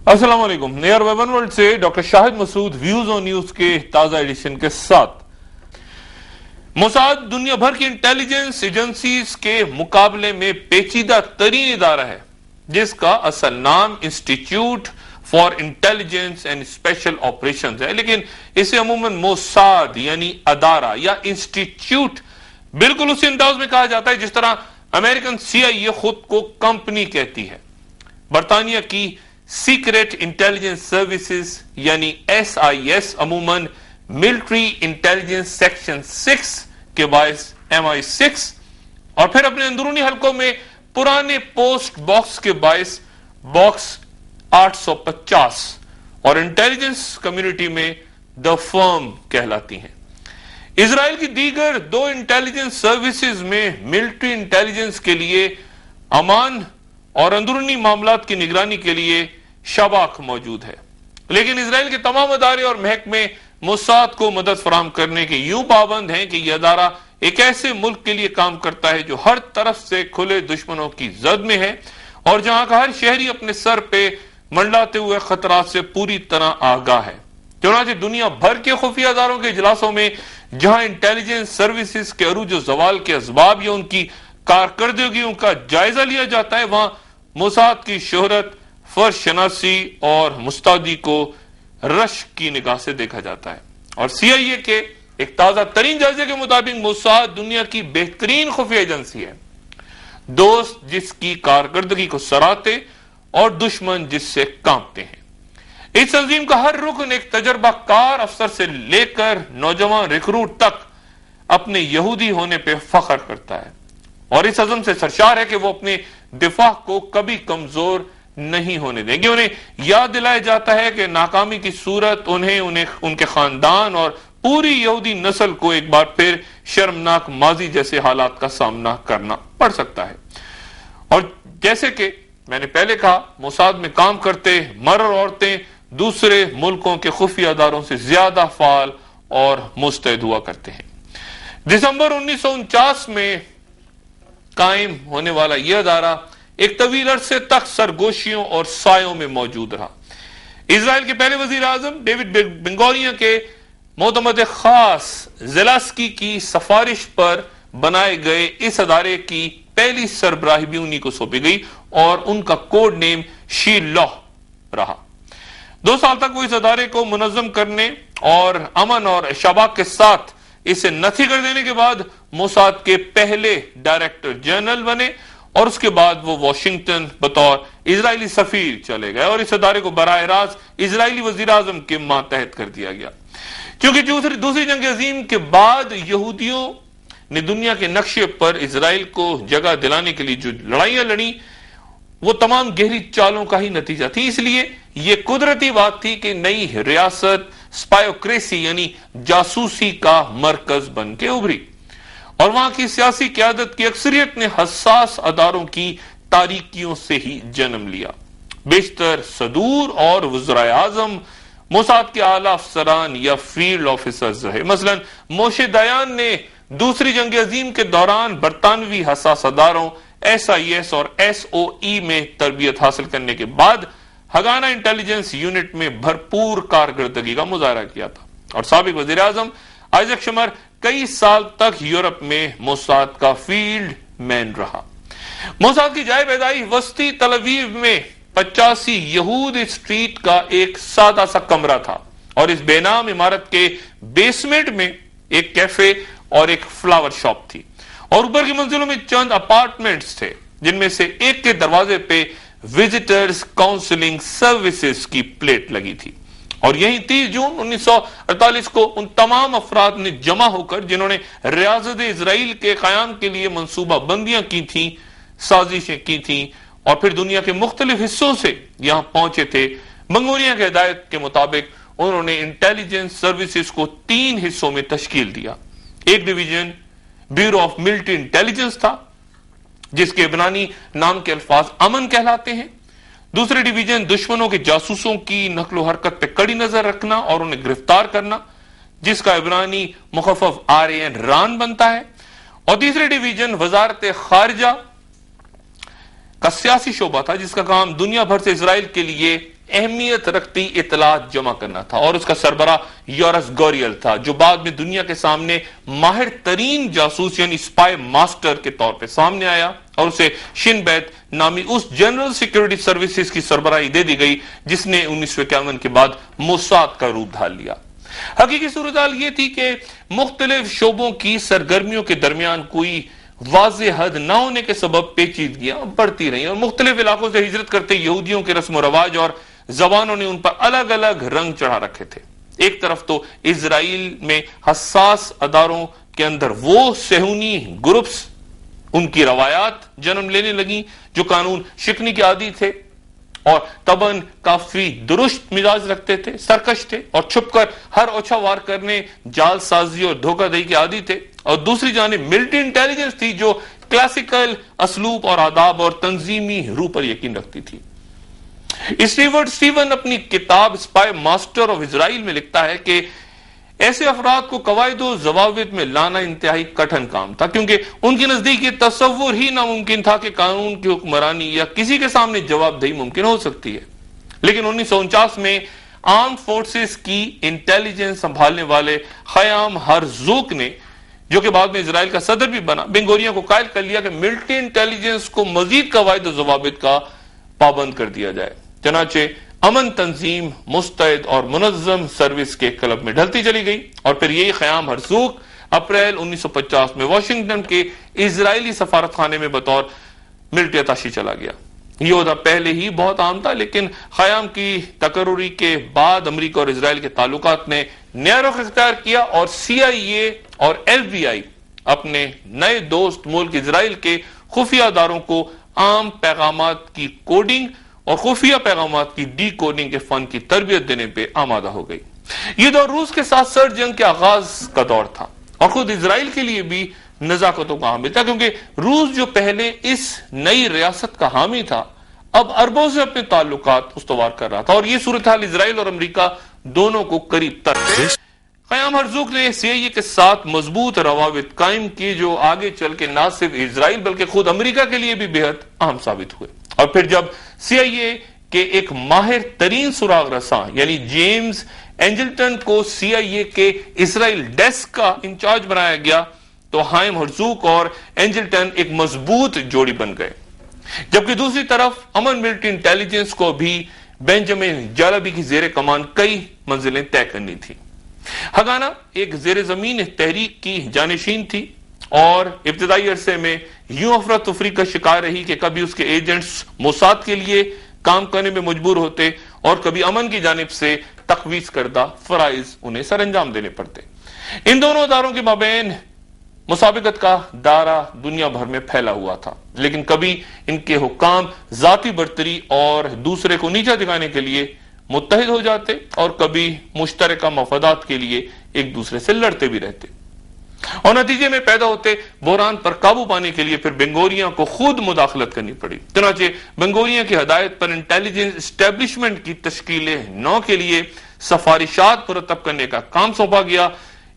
السلام علیکم. نیئر ویبن ورلڈ سے doctor Shahid Masood views on news کے تازہ ایڈیشن کے ساتھ. موساد دنیا بھر کی انٹیلیجنس ایجنسیز کے مقابلے میں پیچیدہ ترین ادارہ ہے جس کا اصل نام institute for intelligence and special operations ہے، لیکن اسے عموماً موساد یعنی ادارہ یا انسٹیٹیوٹ بالکل اسی انداز میں کہا جاتا ہے جس طرح امریکن CIA خود کو کمپنی کہتی ہے. برطانیہ کی سیکریٹ انٹیلیجنس سروسز یعنی SIS عموماً ملٹری انٹیلیجنس سیکشن 6 کے باعث MI6 اور پھر اپنے اندرونی حلقوں میں پرانے پوسٹ باکس کے باعث باکس 850 اور انٹیلیجنس کمیونٹی میں دا فرم کہلاتی ہیں. اسرائیل کی دیگر دو انٹیلیجنس سروسز میں ملٹری انٹیلیجنس کے لیے امان اور اندرونی معاملات کی نگرانی کے لیے شباک موجود ہے، لیکن اسرائیل کے تمام ادارے اور محکمے موساد کو مدد فراہم کرنے کے یوں پابند ہیں کہ یہ ادارہ ایک ایسے ملک کے لیے کام کرتا ہے جو ہر طرف سے کھلے دشمنوں کی زد میں ہے اور جہاں کا ہر شہری اپنے سر پہ منڈلاتے ہوئے خطرات سے پوری طرح آگاہ ہے. چنانچہ دنیا بھر کے خفیہ اداروں کے اجلاسوں میں جہاں انٹیلیجنس سروسز کے عروج و زوال کے اسباب یا ان کی کارکردگیوں کا جائزہ لیا جاتا ہے، وہاں موساد کی شہرت، فرش شناسی اور مستعدی کو رشک کی نگاہ سے دیکھا جاتا ہے. اور CIA کے ایک تازہ ترین جائزے کے مطابق موساد دنیا کی بہترین خفیہ ایجنسی ہے، دوست جس کی کارکردگی کو سراہتے اور دشمن جس سے کانپتے ہیں. اس تنظیم کا ہر رکن ایک تجربہ کار افسر سے لے کر نوجوان ریکروٹ تک اپنے یہودی ہونے پہ فخر کرتا ہے اور اس عزم سے سرشار ہے کہ وہ اپنے دفاع کو کبھی کمزور نہیں ہونے دیں گے. انہیں یاد دلایا جاتا ہے کہ ناکامی کی صورت انہیں ان کے خاندان اور پوری یہودی نسل کو ایک بار پھر شرمناک ماضی جیسے حالات کا سامنا کرنا پڑ سکتا ہے. اور جیسے کہ میں نے پہلے کہا، موساد میں کام کرتے مرد اور عورتیں دوسرے ملکوں کے خفیہ اداروں سے زیادہ فعال اور مستعد ہوا کرتے ہیں. دسمبر 1949 میں قائم ہونے والا یہ ادارہ ایک طویل عرصے تک سرگوشیوں اور سایوں میں موجود رہا. اسرائیل کے پہلے وزیر اعظم ڈیوڈ بن گورین کے معتمد خاص زیلاسکی کی سفارش پر بنائے گئے اس ادارے کی پہلی سربراہی بھی انہی کو سونپی گئی اور ان کا کوڈ نیم شیلوہ رہا. 2 سال تک وہ اس ادارے کو منظم کرنے اور امن اور شباک کے ساتھ اسے نتھی کر دینے کے بعد موساد کے پہلے ڈائریکٹر جنرل بنے اور اس کے بعد وہ واشنگٹن بطور اسرائیلی سفیر چلے گئے اور اس ادارے کو براہ راست اسرائیلی وزیر اعظم کے ماتحت کر دیا گیا. کیونکہ دوسری جنگ عظیم کے بعد یہودیوں نے دنیا کے نقشے پر اسرائیل کو جگہ دلانے کے لیے جو لڑائیاں لڑیں وہ تمام گہری چالوں کا ہی نتیجہ تھی. اس لیے یہ قدرتی بات تھی کہ نئی ریاست سپائیوکریسی یعنی جاسوسی کا مرکز بن کے ابھری اور وہاں کی سیاسی قیادت کی اکثریت نے حساس اداروں کی تاریکیوں سے ہی جنم لیا. بیشتر صدور اور وزرائے اعظم موساد کے اعلی افسران یا فیلڈ آفیسرز رہے. مثلا موشے دیان نے دوسری جنگ عظیم کے دوران برطانوی حساس اداروں SIS اور SOE میں تربیت حاصل کرنے کے بعد ہگانا انٹیلیجنس یونٹ میں بھرپور کارکردگی کا مظاہرہ کیا تھا اور سابق وزیر اعظم آئزک شمر کئی سال تک یورپ میں موساد کا فیلڈ مین رہا. موساد کی جائے پیدائش وسطی تل ابیب میں 85 یہود اسٹریٹ کا ایک سادہ سا کمرہ تھا اور اس بے نام عمارت کے بیسمنٹ میں ایک کیفے اور ایک فلاور شاپ تھی اور اوپر کی منزلوں میں چند اپارٹمنٹس تھے جن میں سے ایک کے دروازے پہ وزٹرز کاؤنسلنگ سروسز کی پلیٹ لگی تھی. اور یہی 30 جون 1948 کو ان تمام افراد نے جمع ہو کر جنہوں نے ریاست اسرائیل کے قیام کے لیے منصوبہ بندیاں کی تھیں، سازشیں کی تھیں اور پھر دنیا کے مختلف حصوں سے یہاں پہنچے تھے. بن گورین کی ہدایت کے مطابق انہوں نے انٹیلیجنس سروسز کو 3 حصوں میں تشکیل دیا. ایک division bureau of military intelligence تھا جس کے عبرانی نام کے الفاظ امن کہلاتے ہیں. دوسری ڈویژن دشمنوں کے جاسوسوں کی نقل و حرکت پہ کڑی نظر رکھنا اور انہیں گرفتار کرنا جس کا عبرانی مخفف RAN ران بنتا ہے. اور تیسری ڈویژن وزارت خارجہ کا سیاسی شعبہ تھا جس کا کام دنیا بھر سے اسرائیل کے لیے اہمیت رکھتی اطلاعات جمع کرنا تھا، اور اس کا سربراہ یورس گوریل تھا، جو بعد میں دنیا کے سامنے ماہر ترین جاسوس یعنی اسپائی ماسٹر کے طور پہ سامنے آیا، اور اسے شن بیت نامی اس جنرل سیکیورٹی سروسز کی سربراہی دے دی گئی جس نے 1951 کے بعد موساد کا روپ ڈھال لیا۔ حقیقی صورتحال یہ تھی کہ مختلف شعبوں کی سرگرمیوں کے درمیان کوئی واضح حد نہ ہونے کے سبب پیچیدگیاں بڑھتی رہیں، اور مختلف علاقوں سے ہجرت کرتے یہودیوں کے رسم و رواج اور زبانوں نے ان پر الگ الگ رنگ چڑھا رکھے تھے۔ ایک طرف تو اسرائیل میں حساس اداروں کے اندر وہ صہیونی گروپس، ان کی روایات جنم لینے لگیں جو قانون شکنی کے عادی تھے اور طبعاً کافی درست مزاج رکھتے تھے، سرکش تھے اور چھپ کر ہر اوچھا وار کرنے، جال سازی اور دھوکہ دہی کے عادی تھے، اور دوسری جانب ملٹری انٹیلیجنس تھی جو کلاسیکل اسلوب اور آداب اور تنظیمی روح پر یقین رکھتی تھی۔ اسٹیورٹ اسٹیون اپنی کتاب اسپائی ماسٹر آف اسرائیل میں لکھتا ہے کہ ایسے افراد کو قواعد و ضوابط میں لانا انتہائی کٹھن کام تھا، کیونکہ ان کے نزدیک یہ تصور ہی ناممکن تھا کہ قانون کی حکمرانی یا کسی کے سامنے جواب دہی ممکن ہو سکتی ہے۔ لیکن 1949 میں آرمڈ فورسز کی انٹیلیجنس سنبھالنے والے خیام ہرزوک نے، جو کہ بعد میں اسرائیل کا صدر بھی بنا، بن گورین کو قائل کر لیا کہ ملٹری انٹیلیجنس کو مزید قواعد و ضوابط کا پابند کر دیا جائے۔ چنانچہ امن تنظیم مستعد اور منظم سروس کے کلب میں ڈھلتی چلی گئی، اور پھر یہی خیام ہرزوک اپریل 1950 میں واشنگٹن کے اسرائیلی سفارت خانے میں بطور ملٹری اتاشی چلا گیا۔ یہ عہدہ پہلے ہی بہت عام تھا، لیکن خیام کی تقرری کے بعد امریکہ اور اسرائیل کے تعلقات نے نیا رخ اختیار کیا، اور CIA اور FBI اپنے نئے دوست ملک اسرائیل کے خفیہ اداروں کو عام پیغامات کی کوڈنگ اور خفیہ پیغامات کی ڈی کوڈنگ کے فن کی تربیت دینے پہ آمادہ ہو گئی۔ یہ دور روس کے ساتھ سرد جنگ کے آغاز کا دور تھا، اور خود اسرائیل کے لیے بھی نزاکتوں کا حامل تھا، کیونکہ روس جو پہلے اس نئی ریاست کا حامی تھا اب عربوں سے اپنے تعلقات استوار کر رہا تھا، اور یہ صورتحال اسرائیل اور امریکہ دونوں کو قریب تر تھی۔ خیام ہرزوک نے CIA کے ساتھ مضبوط روابط قائم کی جو آگے چل کے نہ صرف اسرائیل بلکہ خود امریکہ کے لیے بھی بہت اہم ثابت ہوئے، اور پھر جب CIA کے ایک ماہر ترین سراغ رساں یعنی جیمز اینجلٹن کو CIA کے اسرائیل ڈیسک کا انچارج بنایا گیا تو خیام ہرزوک اور اینجلٹن ایک مضبوط جوڑی بن گئے، جبکہ دوسری طرف امن ملٹری انٹیلیجنس کو بھی بینجامن جالبی کی زیر کمان کئی منزلیں طے کرنی تھی۔ ہگانا ایک زیر زمین تحریک کی جانشین تھی، اور ابتدائی عرصے میں یوں افراتفری کا شکار رہی کہ کبھی اس کے ایجنٹس موساد کے لیے کام کرنے میں مجبور ہوتے، اور کبھی امن کی جانب سے تقویض کردہ فرائض انہیں سر انجام دینے پڑتے۔ ان دونوں اداروں کے مابین مسابقت کا دائرہ دنیا بھر میں پھیلا ہوا تھا، لیکن کبھی ان کے حکام ذاتی برتری اور دوسرے کو نیچا دکھانے کے لیے متحد ہو جاتے، اور کبھی مشترکہ مفادات کے لیے ایک دوسرے سے لڑتے بھی رہتے، اور نتیجے میں پیدا ہوتے بحران پر قابو پانے کے لیے پھر بن گورین کو خود مداخلت کرنی پڑی۔ چنانچہ بن گورین کی ہدایت پر انٹیلیجنس اسٹیبلشمنٹ کی تشکیل نو کے لیے سفارشات مرتب کرنے کا کام سونپا گیا۔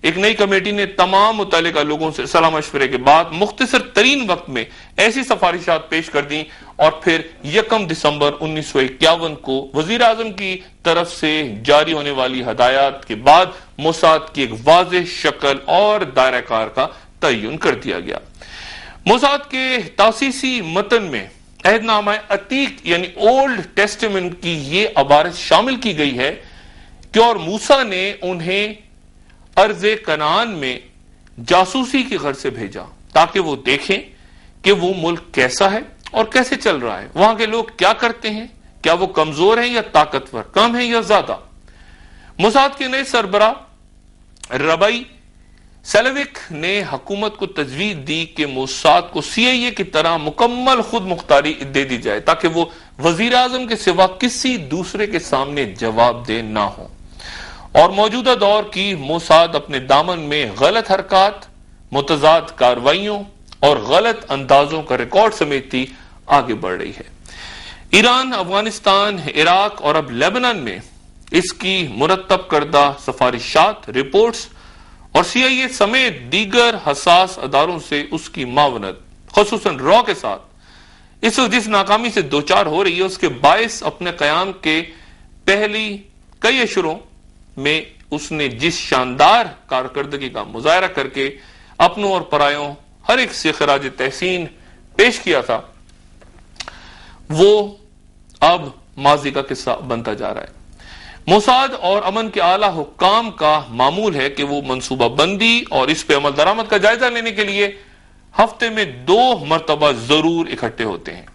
ایک نئی کمیٹی نے تمام متعلقہ لوگوں سے صلاح مشورے کے بعد مختصر ترین وقت میں ایسی سفارشات پیش کر دیں، اور پھر 1 دسمبر 1951 کو وزیر اعظم کی طرف سے جاری ہونے والی ہدایات کے بعد موساد کی ایک واضح شکل اور دائرہ کار کا تعین کر دیا گیا۔ موساد کے تاسیسی متن میں عہد نامہ عتیق یعنی اولڈ ٹیسٹمنٹ کی یہ عبارت شامل کی گئی ہے کہ اور موسیٰ نے انہیں ارض کنعان میں جاسوسی کی غرض سے بھیجا تاکہ وہ دیکھیں کہ وہ ملک کیسا ہے اور کیسے چل رہا ہے، وہاں کے لوگ کیا کرتے ہیں، کیا وہ کمزور ہیں یا طاقتور، کم ہیں یا زیادہ۔ موساد کے نئے سربراہ ربی سیلوک نے حکومت کو تجویز دی کہ موساد کو CIA کی طرح مکمل خود مختاری دے دی جائے تاکہ وہ وزیر اعظم کے سوا کسی دوسرے کے سامنے جواب دہ نہ ہو، اور موجودہ دور کی موساد اپنے دامن میں غلط حرکات، متضاد کارروائیوں اور غلط اندازوں کا ریکارڈ سمیتی آگے بڑھ رہی ہے۔ ایران، افغانستان، عراق اور اب لیبنان میں اس کی مرتب کردہ سفارشات، رپورٹس اور CIA سمیت دیگر حساس اداروں سے اس کی معاونت خصوصاً را کے ساتھ اس وقت جس ناکامی سے دوچار ہو رہی ہے، اس کے باعث اپنے قیام کے پہلی کئی اشروں میں اس نے جس شاندار کارکردگی کا مظاہرہ کر کے اپنوں اور پرایوں ہر ایک سے خراج تحسین پیش کیا تھا، وہ اب ماضی کا قصہ بنتا جا رہا ہے۔ موساد اور امن کے اعلی حکام کا معمول ہے کہ وہ منصوبہ بندی اور اس پہ عمل درآمد کا جائزہ لینے کے لیے ہفتے میں 2 مرتبہ ضرور اکٹھے ہوتے ہیں،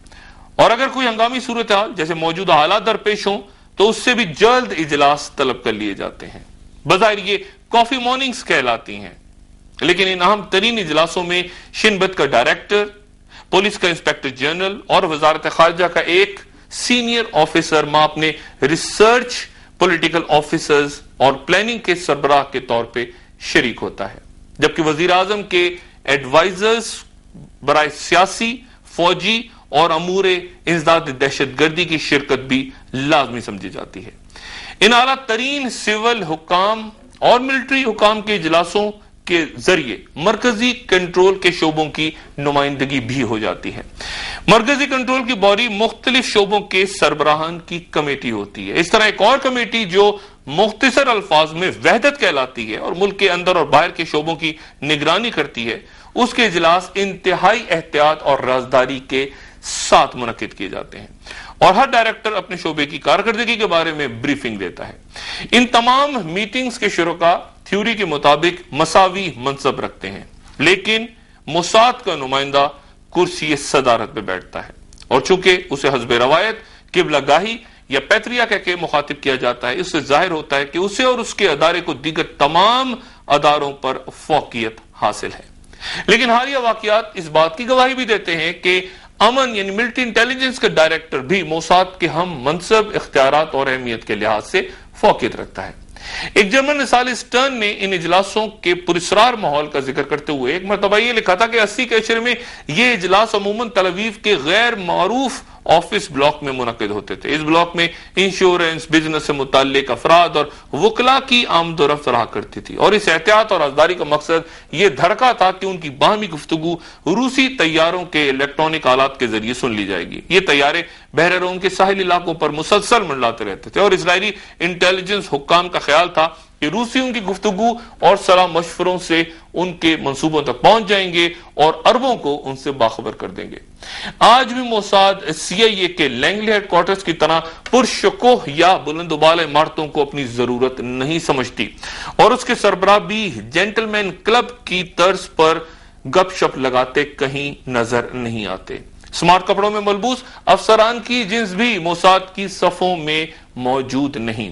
اور اگر کوئی ہنگامی صورتحال جیسے موجودہ حالات درپیش ہوں تو اس سے بھی جلد اجلاس طلب کر لیے جاتے ہیں۔ بظاہر یہ کافی مارننگز کہلاتی ہیں، لیکن ان اہم ترین اجلاسوں میں شنبت کا ڈائریکٹر، پولیس کا انسپیکٹر جنرل اور وزارت خارجہ کا ایک سینئر آفیسر ماں اپنے ریسرچ، پولیٹیکل آفیسرز اور پلاننگ کے سربراہ کے طور پہ شریک ہوتا ہے، جبکہ وزیر اعظم کے ایڈوائزرز برائے سیاسی، فوجی اور امور انسداد دہشت گردی کی شرکت بھی لازمی سمجھی جاتی ہے۔ ان اعلیٰ ترین سول حکام اور ملٹری حکام کے اجلاسوں کے ذریعے مرکزی کنٹرول کے شعبوں کی نمائندگی بھی ہو جاتی ہے۔ مرکزی کنٹرول کی باڈی مختلف شعبوں کے سربراہان کی کمیٹی ہوتی ہے۔ اس طرح ایک اور کمیٹی جو مختصر الفاظ میں وحدت کہلاتی ہے اور ملک کے اندر اور باہر کے شعبوں کی نگرانی کرتی ہے، اس کے اجلاس انتہائی احتیاط اور رازداری کے ساتھ منعقد کیے جاتے ہیں، اور ہر ڈائریکٹر اپنے شعبے کی کارکردگی کے بارے میں بریفنگ دیتا ہے۔ ان تمام میٹنگز کے شرکاء تھیوری کے مطابق مساوی منصب رکھتے ہیں، لیکن موساد کا نمائندہ کرسی صدارت پہ بیٹھتا ہے، اور چونکہ اسے حسب روایت قبلہ گاہی یا پیتریا کہہ کے مخاطب کیا جاتا ہے، اس سے ظاہر ہوتا ہے کہ اسے اور اس کے ادارے کو دیگر تمام اداروں پر فوقیت حاصل ہے۔ لیکن حالیہ واقعات اس بات کی گواہی بھی دیتے ہیں کہ امن یعنی ملٹری انٹیلیجنس کا ڈائریکٹر بھی موساد کے ہم منصب، اختیارات اور اہمیت کے لحاظ سے فوقیت رکھتا ہے۔ ایک جرمن رسالہ اسٹرن نے ان اجلاسوں کے پراسرار ماحول کا ذکر کرتے ہوئے ایک مرتبہ یہ لکھا تھا کہ 80 کے عشرے میں یہ اجلاس عموماً تل اویو کے غیر معروف آفس بلاک میں منعقد ہوتے تھے۔ اس بلاک میں انشورنس، بزنس سے متعلق افراد اور وکلاء کی آمد و رفت رہا کرتی تھی، اور اس احتیاط اور رازداری کا مقصد یہ دھڑکا تھا کہ ان کی باہمی گفتگو روسی طیاروں کے الیکٹرانک آلات کے ذریعے سن لی جائے گی۔ یہ طیارے بحر روم کے ساحلی علاقوں پر مسلسل منڈلاتے رہتے تھے، اور اسرائیلی انٹیلیجنس حکام کا خیال تھا کہ روسی ان کی گفتگو اور صلاح مشوروں سے ان کے منصوبوں تک پہنچ جائیں گے اور عربوں کو ان سے باخبر کر دیں گے۔ آج بھی موساد CIA کے لینگلی ہیڈ کوارٹرز کی طرح پرشکوہ یا بلند و بالا عمارتوں کو اپنی ضرورت نہیں سمجھتی، اور اس کے سربراہ بھی جینٹل مین کلب کی طرز پر گپ شپ لگاتے کہیں نظر نہیں آتے۔ سمارٹ کپڑوں میں ملبوس افسران کی جنس بھی موساد کی صفوں میں موجود نہیں۔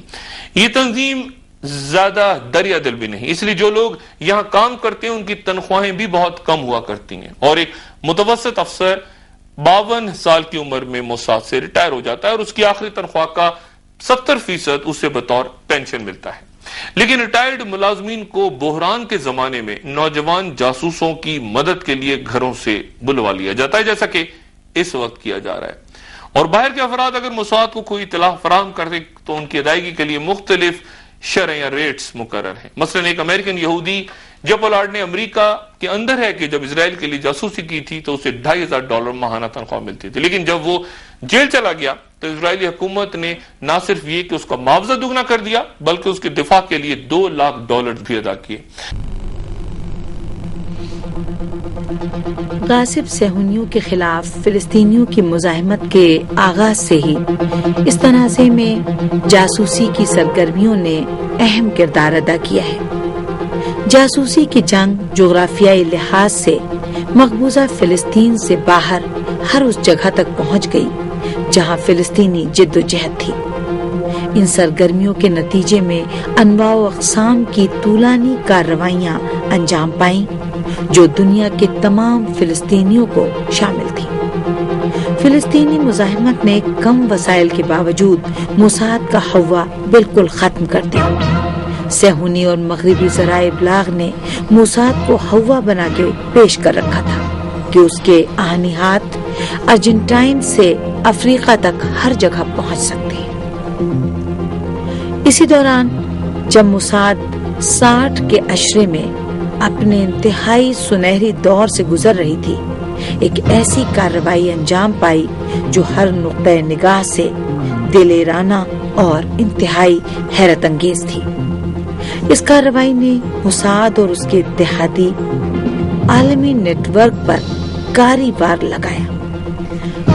یہ تنظیم زیادہ دریا دل بھی نہیں، اس لیے جو لوگ یہاں کام کرتے ہیں ان کی تنخواہیں بھی بہت کم ہوا کرتی ہیں، اور ایک متوسط افسر 52 سال کی عمر میں موساد سے ریٹائر ہو جاتا ہے، اور اس کی آخری تنخواہ کا 70% اسے بطور پینشن ملتا ہے۔ لیکن ریٹائرڈ ملازمین کو بحران کے زمانے میں نوجوان جاسوسوں کی مدد کے لیے گھروں سے بلوا لیا جاتا ہے، جیسا کہ اس وقت کیا جا رہا ہے، اور باہر کے افراد اگر موساد کو کوئی اطلاع فراہم کرتے تو ان کی ادائیگی کے لیے مختلف شرح یا ریٹس مقرر ہیں۔ مثلا ایک امریکن یہودی جو پولارڈ نے امریکہ کے اندر ہے کہ جب اسرائیل کے لیے جاسوسی کی تھی تو اسے $2,500 ماہانہ تنخواہ ملتی تھی، لیکن جب وہ جیل چلا گیا تو اسرائیلی حکومت نے نہ صرف یہ کہ اس کا معاوضہ دگنا کر دیا بلکہ اس کے دفاع کے لیے $2,00,000 بھی ادا کیے۔ غاصب صہیونیوں کے خلاف فلسطینیوں کی مزاحمت کے آغاز سے ہی اس تنازع میں جاسوسی کی سرگرمیوں نے اہم کردار ادا کیا ہے۔ جاسوسی کی جنگ جغرافیائی لحاظ سے مقبوضہ فلسطین سے باہر ہر اس جگہ تک پہنچ گئی جہاں فلسطینی جد و جہد تھی۔ ان سرگرمیوں کے نتیجے میں انواع و اقسام کی طولانی کارروائیاں انجام پائیں جو دنیا کے تمام فلسطینیوں کو شامل تھی۔ فلسطینی مزاحمت نے کم وسائل کے باوجود موساد کا ہوا بالکل ختم کر دیا۔ صہیونی اور مغربی ذرائع ابلاغ نے موساد کو ہوا بنا کے پیش کر رکھا تھا کہ اس کے آہنی ہاتھ ارجنٹائن سے افریقہ تک ہر جگہ پہنچ سکتے ہیں۔ اسی دوران جب موساد 60 کے عشرے میں اپنے انتہائی سنہری دور سے گزر رہی تھی، ایک ایسی کارروائی انجام پائی جو ہر نقطۂ نگاہ سے دلیرانہ اور انتہائی حیرت انگیز تھی۔ اس کارروائی نے موساد اور اس کے اتحادی عالمی نیٹ ورک پر کاری وار لگایا۔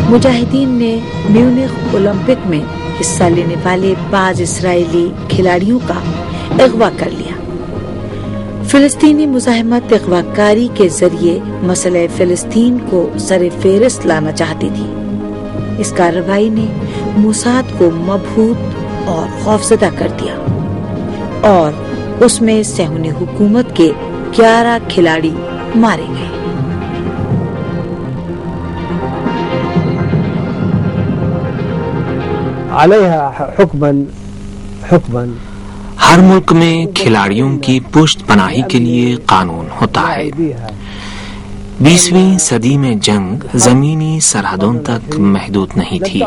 مجاہدین نے میونخ اولمپک میں حصہ لینے والے بعض اسرائیلی کھلاڑیوں کا اغوا کر لیا۔ فلسطینی مزاحمت اغوا کاری کے ذریعے مسئلہ فلسطین کو سر فہرست لانا چاہتی تھی۔ اس کارروائی نے موساد کو مبہوت اور خوفزدہ کر دیا اور اس میں صہیونی حکومت کے 11 کھلاڑی مارے گئے۔ ہر ملک میں کھلاڑیوں کی پشت پناہی کے لیے قانون ہوتا ہے۔ 20ویں صدی میں جنگ زمینی سرحدوں تک محدود نہیں تھی۔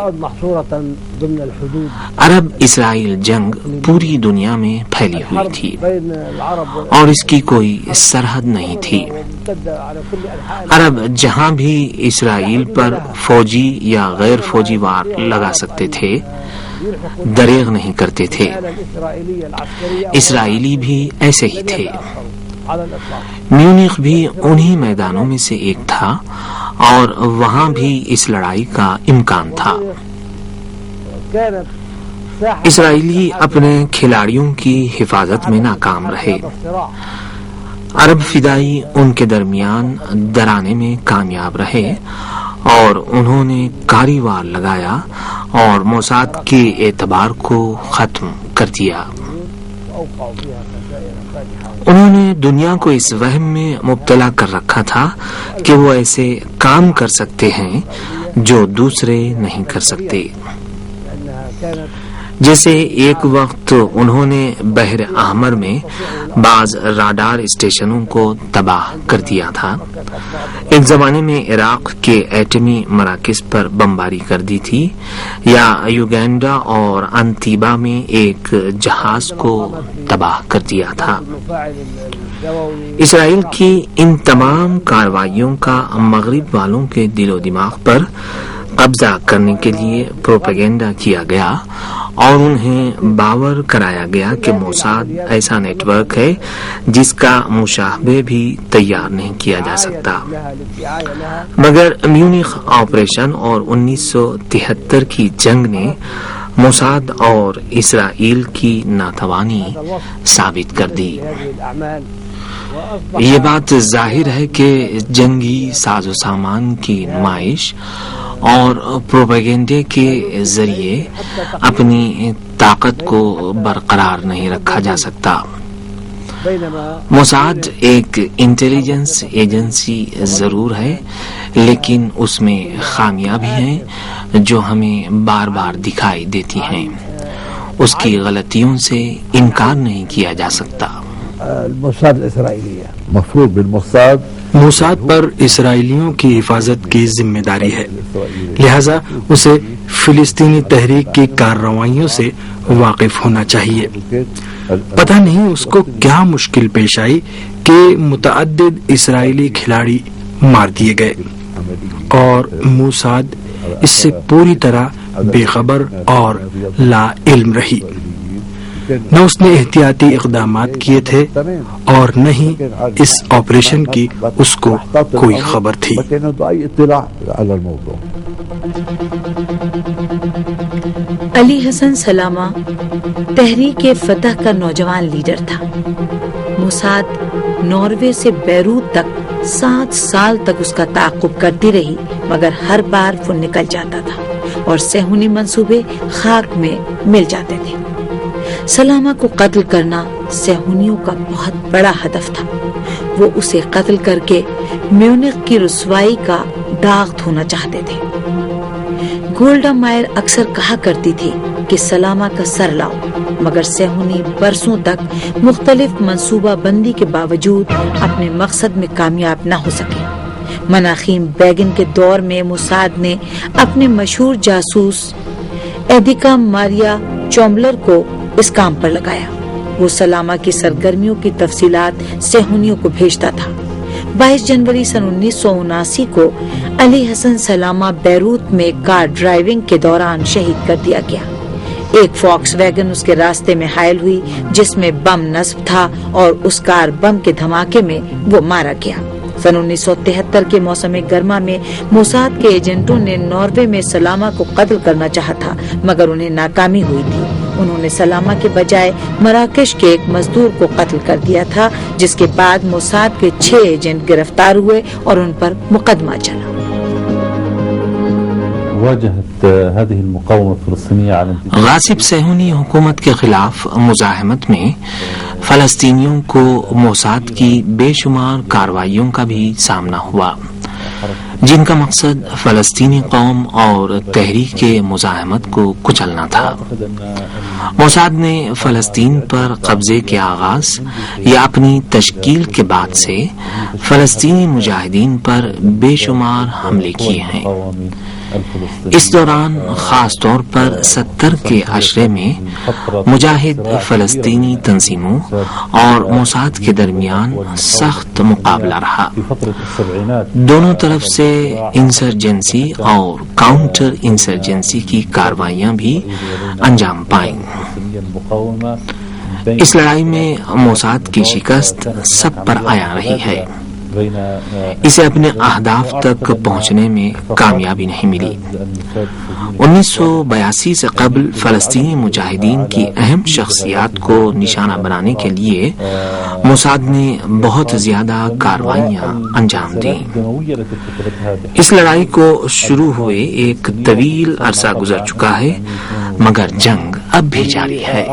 عرب اسرائیل جنگ پوری دنیا میں پھیلی ہوئی تھی اور اس کی کوئی سرحد نہیں تھی۔ عرب جہاں بھی اسرائیل پر فوجی یا غیر فوجی وار لگا سکتے تھے دریغ نہیں کرتے تھے۔ اسرائیلی بھی ایسے ہی تھے۔ میونخ بھی انہی میدانوں میں سے ایک تھا اور وہاں بھی اس لڑائی کا امکان تھا۔ اسرائیلی اپنے کھلاڑیوں کی حفاظت میں ناکام رہے۔ عرب فدائی ان کے درمیان ڈرانے میں کامیاب رہے اور انہوں نے کاری وار لگایا اور موساد کے اعتبار کو ختم کر دیا۔ انہوں نے دنیا کو اس وہم میں مبتلا کر رکھا تھا کہ وہ ایسے کام کر سکتے ہیں جو دوسرے نہیں کر سکتے۔ جیسے ایک وقت انہوں نے بحر احمر میں بعض راڈار اسٹیشنوں کو تباہ کر دیا تھا، ایک زمانے میں عراق کے ایٹمی مراکز پر بمباری کر دی تھی، یا یوگینڈا اور انتیبا میں ایک جہاز کو تباہ کر دیا تھا۔ اسرائیل کی ان تمام کارروائیوں کا مغرب والوں کے دل و دماغ پر قبضہ کرنے کے لیے پروپیگنڈا کیا گیا اور انہیں باور کرایا گیا کہ موساد ایسا نیٹ ورک ہے جس کا مشاہبہ بھی تیار نہیں کیا جا سکتا۔ مگر میونخ آپریشن اور 1973 کی جنگ نے موساد اور اسرائیل کی ناتوانی ثابت کر دی۔ یہ بات ظاہر ہے کہ جنگی ساز و سامان کی نمائش اور پروپیگنڈے کے ذریعے اپنی طاقت کو برقرار نہیں رکھا جا سکتا۔ موساد ایک انٹیلیجنس ایجنسی ضرور ہے، لیکن اس میں خامیاں بھی ہیں جو ہمیں بار بار دکھائی دیتی ہیں۔ اس کی غلطیوں سے انکار نہیں کیا جا سکتا۔ موساد پر اسرائیلیوں کی حفاظت کی ذمہ داری ہے، لہذا اسے فلسطینی تحریک کی کارروائیوں سے واقف ہونا چاہیے۔ پتہ نہیں اس کو کیا مشکل پیش آئی کہ متعدد اسرائیلی کھلاڑی مار دیے گئے اور موساد اس سے پوری طرح بے خبر اور لا علم رہی۔ نہ اس نے احتیاطی اقدامات کیے تھے اور نہ ہی اس آپریشن کی اس کو کوئی خبر تھی۔ علی حسن سلامہ تحریک فتح کا نوجوان لیڈر تھا۔ موساد ناروے سے بیروت تک 7 سال تک اس کا تعاقب کرتی رہی، مگر ہر بار وہ نکل جاتا تھا اور صہیونی منصوبے خاک میں مل جاتے تھے۔ سلامہ کو قتل کرنا صہیونیوں کا بہت بڑا ہدف تھا۔ وہ اسے قتل کر کے میونخ کی رسوائی کا داغ دھونا چاہتے تھے۔ گولڈا مائر اکثر کہا کرتی تھی کہ سلامہ کا سر لاؤ، مگر صہیونی برسوں تک مختلف منصوبہ بندی کے باوجود اپنے مقصد میں کامیاب نہ ہو سکے۔ مناخیم بیگن کے دور میں موساد نے اپنے مشہور جاسوس ایدیکا ماریا چوملر کو اس کام پر لگایا۔ وہ سلامہ کی سرگرمیوں کی تفصیلات صہیونیوں کو بھیجتا تھا۔ 22 جنوری سن 1979 کو علی حسن سلامہ بیروت میں کار ڈرائیونگ کے دوران شہید کر دیا گیا۔ ایک فاکس ویگن اس کے راستے میں حائل ہوئی جس میں بم نصب تھا اور اس کار بم کے دھماکے میں وہ مارا گیا۔ سن 1973 کے موسم گرما میں موساد کے ایجنٹوں نے ناروے میں سلامہ کو قتل کرنا چاہا تھا مگر انہیں ناکامی ہوئی تھی۔ انہوں نے سلامہ کے بجائے مراکش کے ایک مزدور کو قتل کر دیا تھا، جس کے بعد موساد کے 6 ایجنٹ گرفتار ہوئے اور ان پر مقدمہ چلا۔ غاصب صہیونی حکومت کے خلاف مزاحمت میں فلسطینیوں کو موساد کی بے شمار کارروائیوں کا بھی سامنا ہوا، جن کا مقصد فلسطینی قوم اور تحریک مزاحمت کو کچلنا تھا۔ موساد نے فلسطین پر قبضے کے آغاز یا اپنی تشکیل کے بعد سے فلسطینی مجاہدین پر بے شمار حملے کیے ہیں۔ اس دوران خاص طور پر 70 کے عشرے میں مجاہد فلسطینی تنظیموں اور موساد کے درمیان سخت مقابلہ رہا۔ دونوں طرف سے انسرجنسی اور کاؤنٹر انسرجنسی کی کارروائیاں بھی انجام پائیں۔ اس لڑائی میں موساد کی شکست سب پر عیاں رہی ہے۔ اسے اپنے اہداف تک پہنچنے میں کامیابی نہیں ملی۔ 1982 سے قبل فلسطینی مجاہدین کی اہم شخصیات کو نشانہ بنانے کے لیے موساد نے بہت زیادہ کارروائیاں انجام دیں۔ اس لڑائی کو شروع ہوئے ایک طویل عرصہ گزر چکا ہے، مگر جنگ اب بھی جاری ہے۔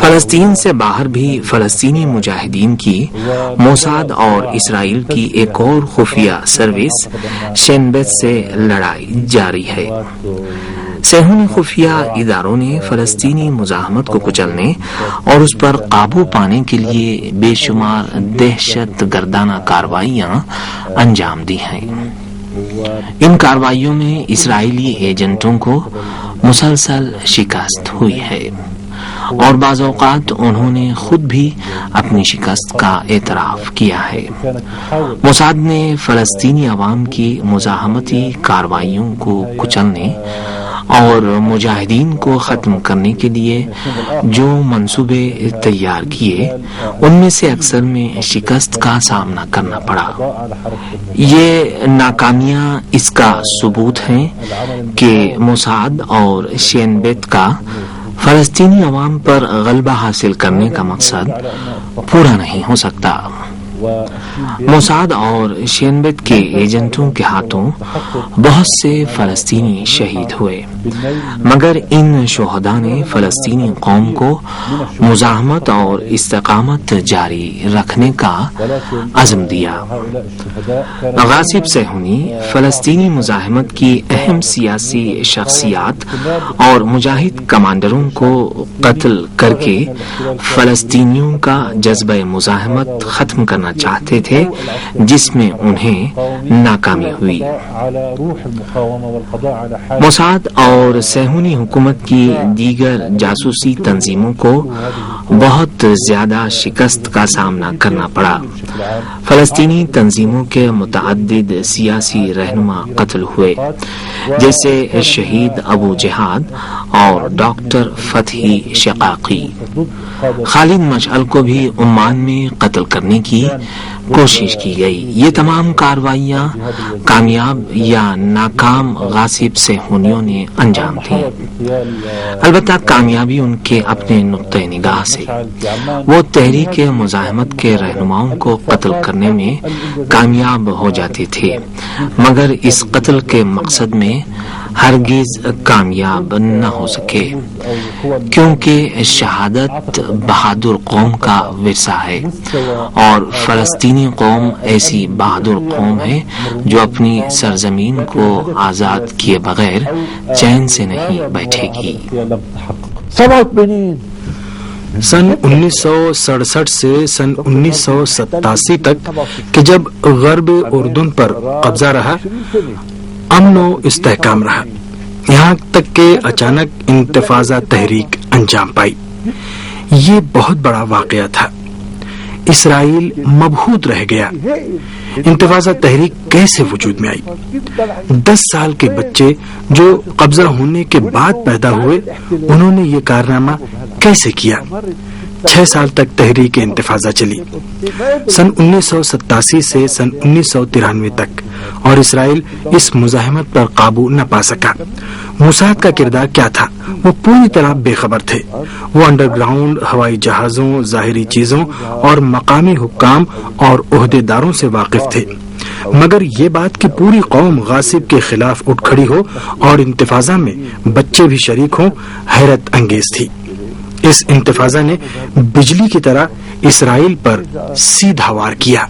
فلسطین سے باہر بھی فلسطینی مجاہدین کی موساد اور اسرائیل کی ایک اور خفیہ سروس شین بیت سے لڑائی جاری ہے۔ صہیونی خفیہ اداروں نے فلسطینی مزاحمت کو کچلنے اور اس پر قابو پانے کے لیے بے شمار دہشت گردانہ کارروائیاں انجام دی ہیں۔ ان کارروائیوں میں اسرائیلی ایجنٹوں کو مسلسل شکست ہوئی ہے اور بعض اوقات انہوں نے خود بھی اپنی شکست کا اعتراف کیا ہے۔ موساد نے فلسطینی عوام کی مزاحمتی کارروائیوں کو کچلنے اور مجاہدین کو ختم کرنے کے لیے جو منصوبے تیار کیے ان میں سے اکثر میں شکست کا سامنا کرنا پڑا۔ یہ ناکامیاں اس کا ثبوت ہیں کہ موساد اور شین بیت کا فلسطینی عوام پر غلبہ حاصل کرنے کا مقصد پورا نہیں ہو سکتا۔ موساد اور شین بیت کے ایجنٹوں کے ہاتھوں بہت سے فلسطینی شہید ہوئے، مگر ان شہداء نے فلسطینی قوم کو مزاحمت اور استقامت جاری رکھنے کا عزم دیا۔ غاصب صہیونی فلسطینی مزاحمت کی اہم سیاسی شخصیات اور مجاہد کمانڈروں کو قتل کر کے فلسطینیوں کا جذبہ مزاحمت ختم کرنا چاہتے تھے، جس میں انہیں ناکامی ہوئی۔ موساد اور صہیونی حکومت کی دیگر جاسوسی تنظیموں کو بہت زیادہ شکست کا سامنا کرنا پڑا۔ فلسطینی تنظیموں کے متعدد سیاسی رہنما قتل ہوئے، جیسے شہید ابو جہاد اور ڈاکٹر فتحی شقاقی۔ خالد مشعل کو بھی عمان میں قتل کرنے کی کوشش کی گئی۔ یہ تمام کارروائیاں کامیاب یا ناکام غاصب صہیونیوں نے انجام دی۔ البتہ کامیابی ان کے اپنے نقطۂ نگاہ سے، وہ تحریک مزاحمت کے رہنماؤں کو قتل کرنے میں کامیاب ہو جاتے تھے، مگر اس قتل کے مقصد میں ہرگز کامیاب نہ ہو سکے، کیونکہ شہادت بہادر قوم کا ورثہ ہے، اور فلسطینی قوم ایسی بہادر قوم ہے جو اپنی سرزمین کو آزاد کیے بغیر چین سے نہیں بیٹھے گی۔ سن 1967 سے سن 1987 تک کہ جب غرب اردن پر قبضہ رہا، امن و استحکام رہا، یہاں تک کہ اچانک انتفاضہ تحریک انجام پائی۔ یہ بہت بڑا واقعہ تھا۔ اسرائیل مبہوت رہ گیا۔ انتفاضہ تحریک کیسے وجود میں آئی؟ 10 سال کے بچے جو قبضہ ہونے کے بعد پیدا ہوئے، انہوں نے یہ کارنامہ کیسے کیا؟ 6 سال تک تحریک انتفاضہ چلی، سن 1987 سے سن 1993 تک، اور اسرائیل اس مزاحمت پر قابو نہ پا سکا۔ موساد کا کردار کیا تھا؟ وہ پوری طرح بے خبر تھے۔ وہ انڈر گراؤنڈ ہوائی جہازوں، ظاہری چیزوں اور مقامی حکام اور عہدیداروں سے واقف تھے، مگر یہ بات کہ پوری قوم غاصب کے خلاف اٹھ کھڑی ہو اور انتفاضہ میں بچے بھی شریک ہوں، حیرت انگیز تھی۔ اس انتفاضہ نے بجلی کی طرح اسرائیل پر سیدھا وار کیا۔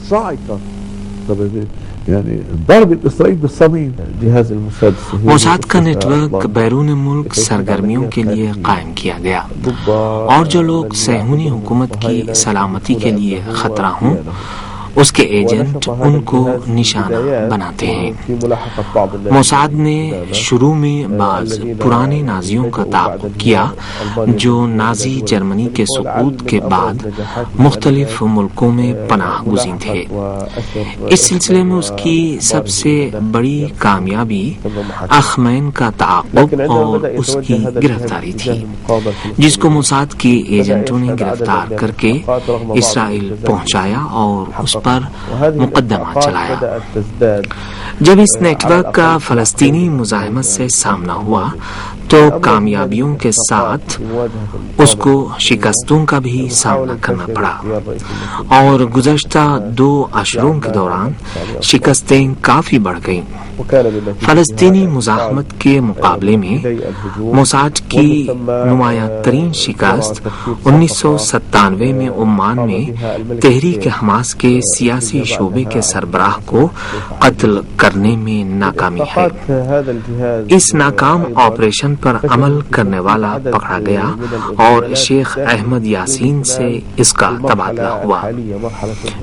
موساد کا نیٹ ورک بیرون ملک سرگرمیوں کے لیے قائم کیا گیا، اور جو لوگ صہیونی حکومت کی سلامتی کے لیے خطرہ ہوں اس کے ایجنٹ ان کو نشانہ بناتے ہیں۔ موساد نے شروع میں بعض پرانے نازیوں کا تعاقب کیا جو نازی جرمنی کے سقوط کے بعد مختلف ملکوں میں پناہ گزین تھے۔ اس سلسلے میں اس کی سب سے بڑی کامیابی اخمین کا تعاقب اور اس کی گرفتاری تھی، جس کو موساد کے ایجنٹوں نے گرفتار کر کے اسرائیل پہنچایا اور اس پر مقدمہ چلایا۔ جب اس نیٹ ورک کا فلسطینی مزاحمت سے سامنا ہوا تو کامیابیوں کے ساتھ اس کو شکستوں کا بھی سامنا کرنا پڑا، اور گزشتہ 2 اشروں کے دوران شکستیں کافی بڑھ گئیں۔ فلسطینی مزاحمت کے مقابلے میں موساد کی نمایاں ترین شکست 1997 میں عمان میں تحریک حماس کے سیاسی شعبے کے سربراہ کو قتل کرنے میں ناکامی ہے۔ اس ناکام آپریشن پر عمل کرنے والا پکڑا گیا اور شیخ احمد یاسین سے اس کا تبادلہ ہوا۔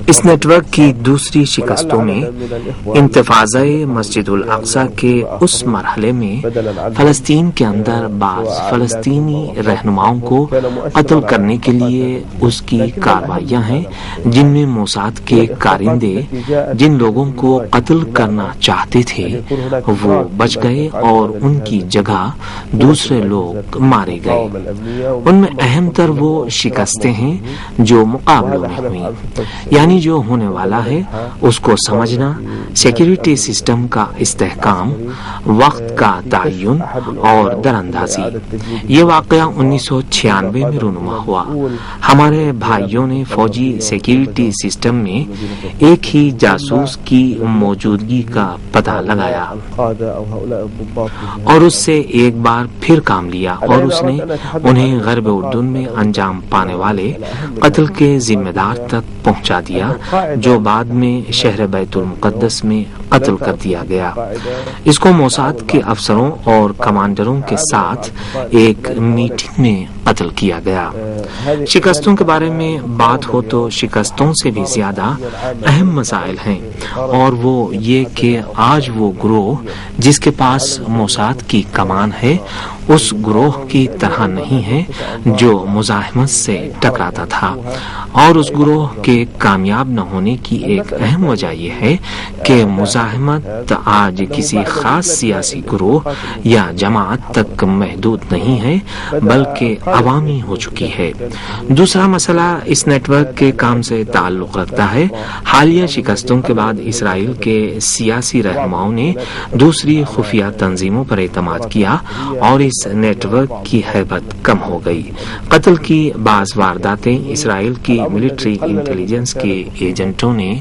اس نیٹ ورک کی دوسری شکستوں میں انتفاضہ مسجد الاقصی کے اس مرحلے میں فلسطین کے اندر بعض فلسطینی رہنماؤں کو قتل کرنے کے لیے اس کی کارروائیاں ہیں، جن میں موساد کے کارندے جن لوگوں کو قتل کرنا چاہتے تھے وہ بچ گئے اور ان کی جگہ دوسرے لوگ مارے گئے۔ ان میں اہم تر وہ شکستیں ہیں جو مقابلوں میں ہوئیں، یعنی جو ہونے والا ہے اس کو سمجھنا، سیکیورٹی سسٹم کا استحکام، وقت کا تعین اور دراندازی۔ یہ واقعہ 1996 میں رونما ہوا۔ ہمارے بھائیوں نے فوجی سیکیورٹی سسٹم میں ایک ہی جاسوس کی موجودگی کا پتہ لگایا اور اس سے ایک بار پھر کام لیا، اور اس نے انہیں غرب اردن میں انجام پانے والے قتل کے ذمہ دار تک پہنچا دیا، جو بعد میں شہر بیت المقدس میں قتل کر دیا گیا۔ اس کو موساد کے افسروں اور کمانڈروں کے ساتھ ایک میٹنگ میں قتل کیا گیا۔ شکستوں کے بارے میں بات ہو تو شکستوں سے بھی زیادہ اہم مسائل ہیں، اور وہ یہ کہ آج وہ گروہ جس کے پاس موساد کی کمان ہے اس گروہ کی طرح نہیں ہے جو مزاحمت سے ٹکراتا تھا، اور اس گروہ کے کامیاب نہ ہونے کی ایک اہم وجہ یہ ہے کہ مزاحمت آج کسی خاص سیاسی گروہ یا جماعت تک محدود نہیں ہے بلکہ عوامی ہو چکی ہے۔ دوسرا مسئلہ اس نیٹ ورک کے کام سے تعلق رکھتا ہے۔ حالیہ شکستوں کے بعد اسرائیل کے سیاسی رہنماؤں نے دوسری خفیہ تنظیموں پر اعتماد کیا اور اس نیٹ ورک کی ہیبت کم ہو گئی۔ قتل کی بعض وارداتیں اسرائیل کی ملٹری انٹیلیجنس کے ایجنٹوں نے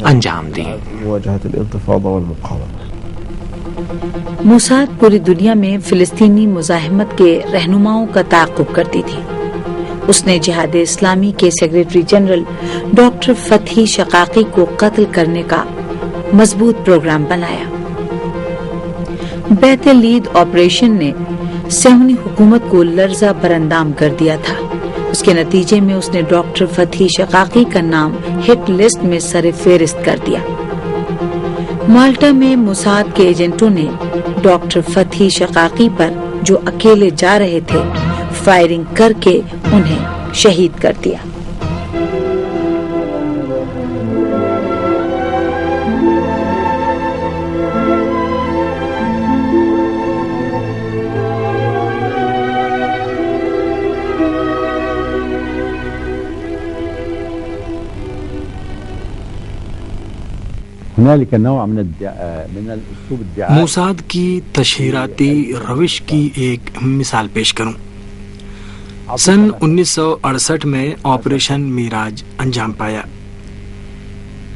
انجام دی۔ موساد پوری دنیا میں فلسطینی مزاحمت کے رہنماؤں کا تعاقب کرتی تھی۔ اس نے جہاد اسلامی کے سیکریٹری جنرل ڈاکٹر فتحی شقاقی کو قتل کرنے کا مضبوط پروگرام بنایا۔ بیت العید آپریشن نے صہیونی حکومت کو لرزہ براندام کر دیا تھا۔ اس کے نتیجے میں اس نے ڈاکٹر فتحی شقاقی کا نام ہٹ لسٹ میں سر فہرست کر دیا۔ مالٹا میں موساد کے ایجنٹوں نے ڈاکٹر فتحی شقاقی پر جو اکیلے جا رہے تھے فائرنگ کر کے انہیں شہید کر دیا۔ موساد کی تشہیراتی روش کی ایک مثال پیش کروں. سن 1968 میں آپریشن میراج انجام پایا.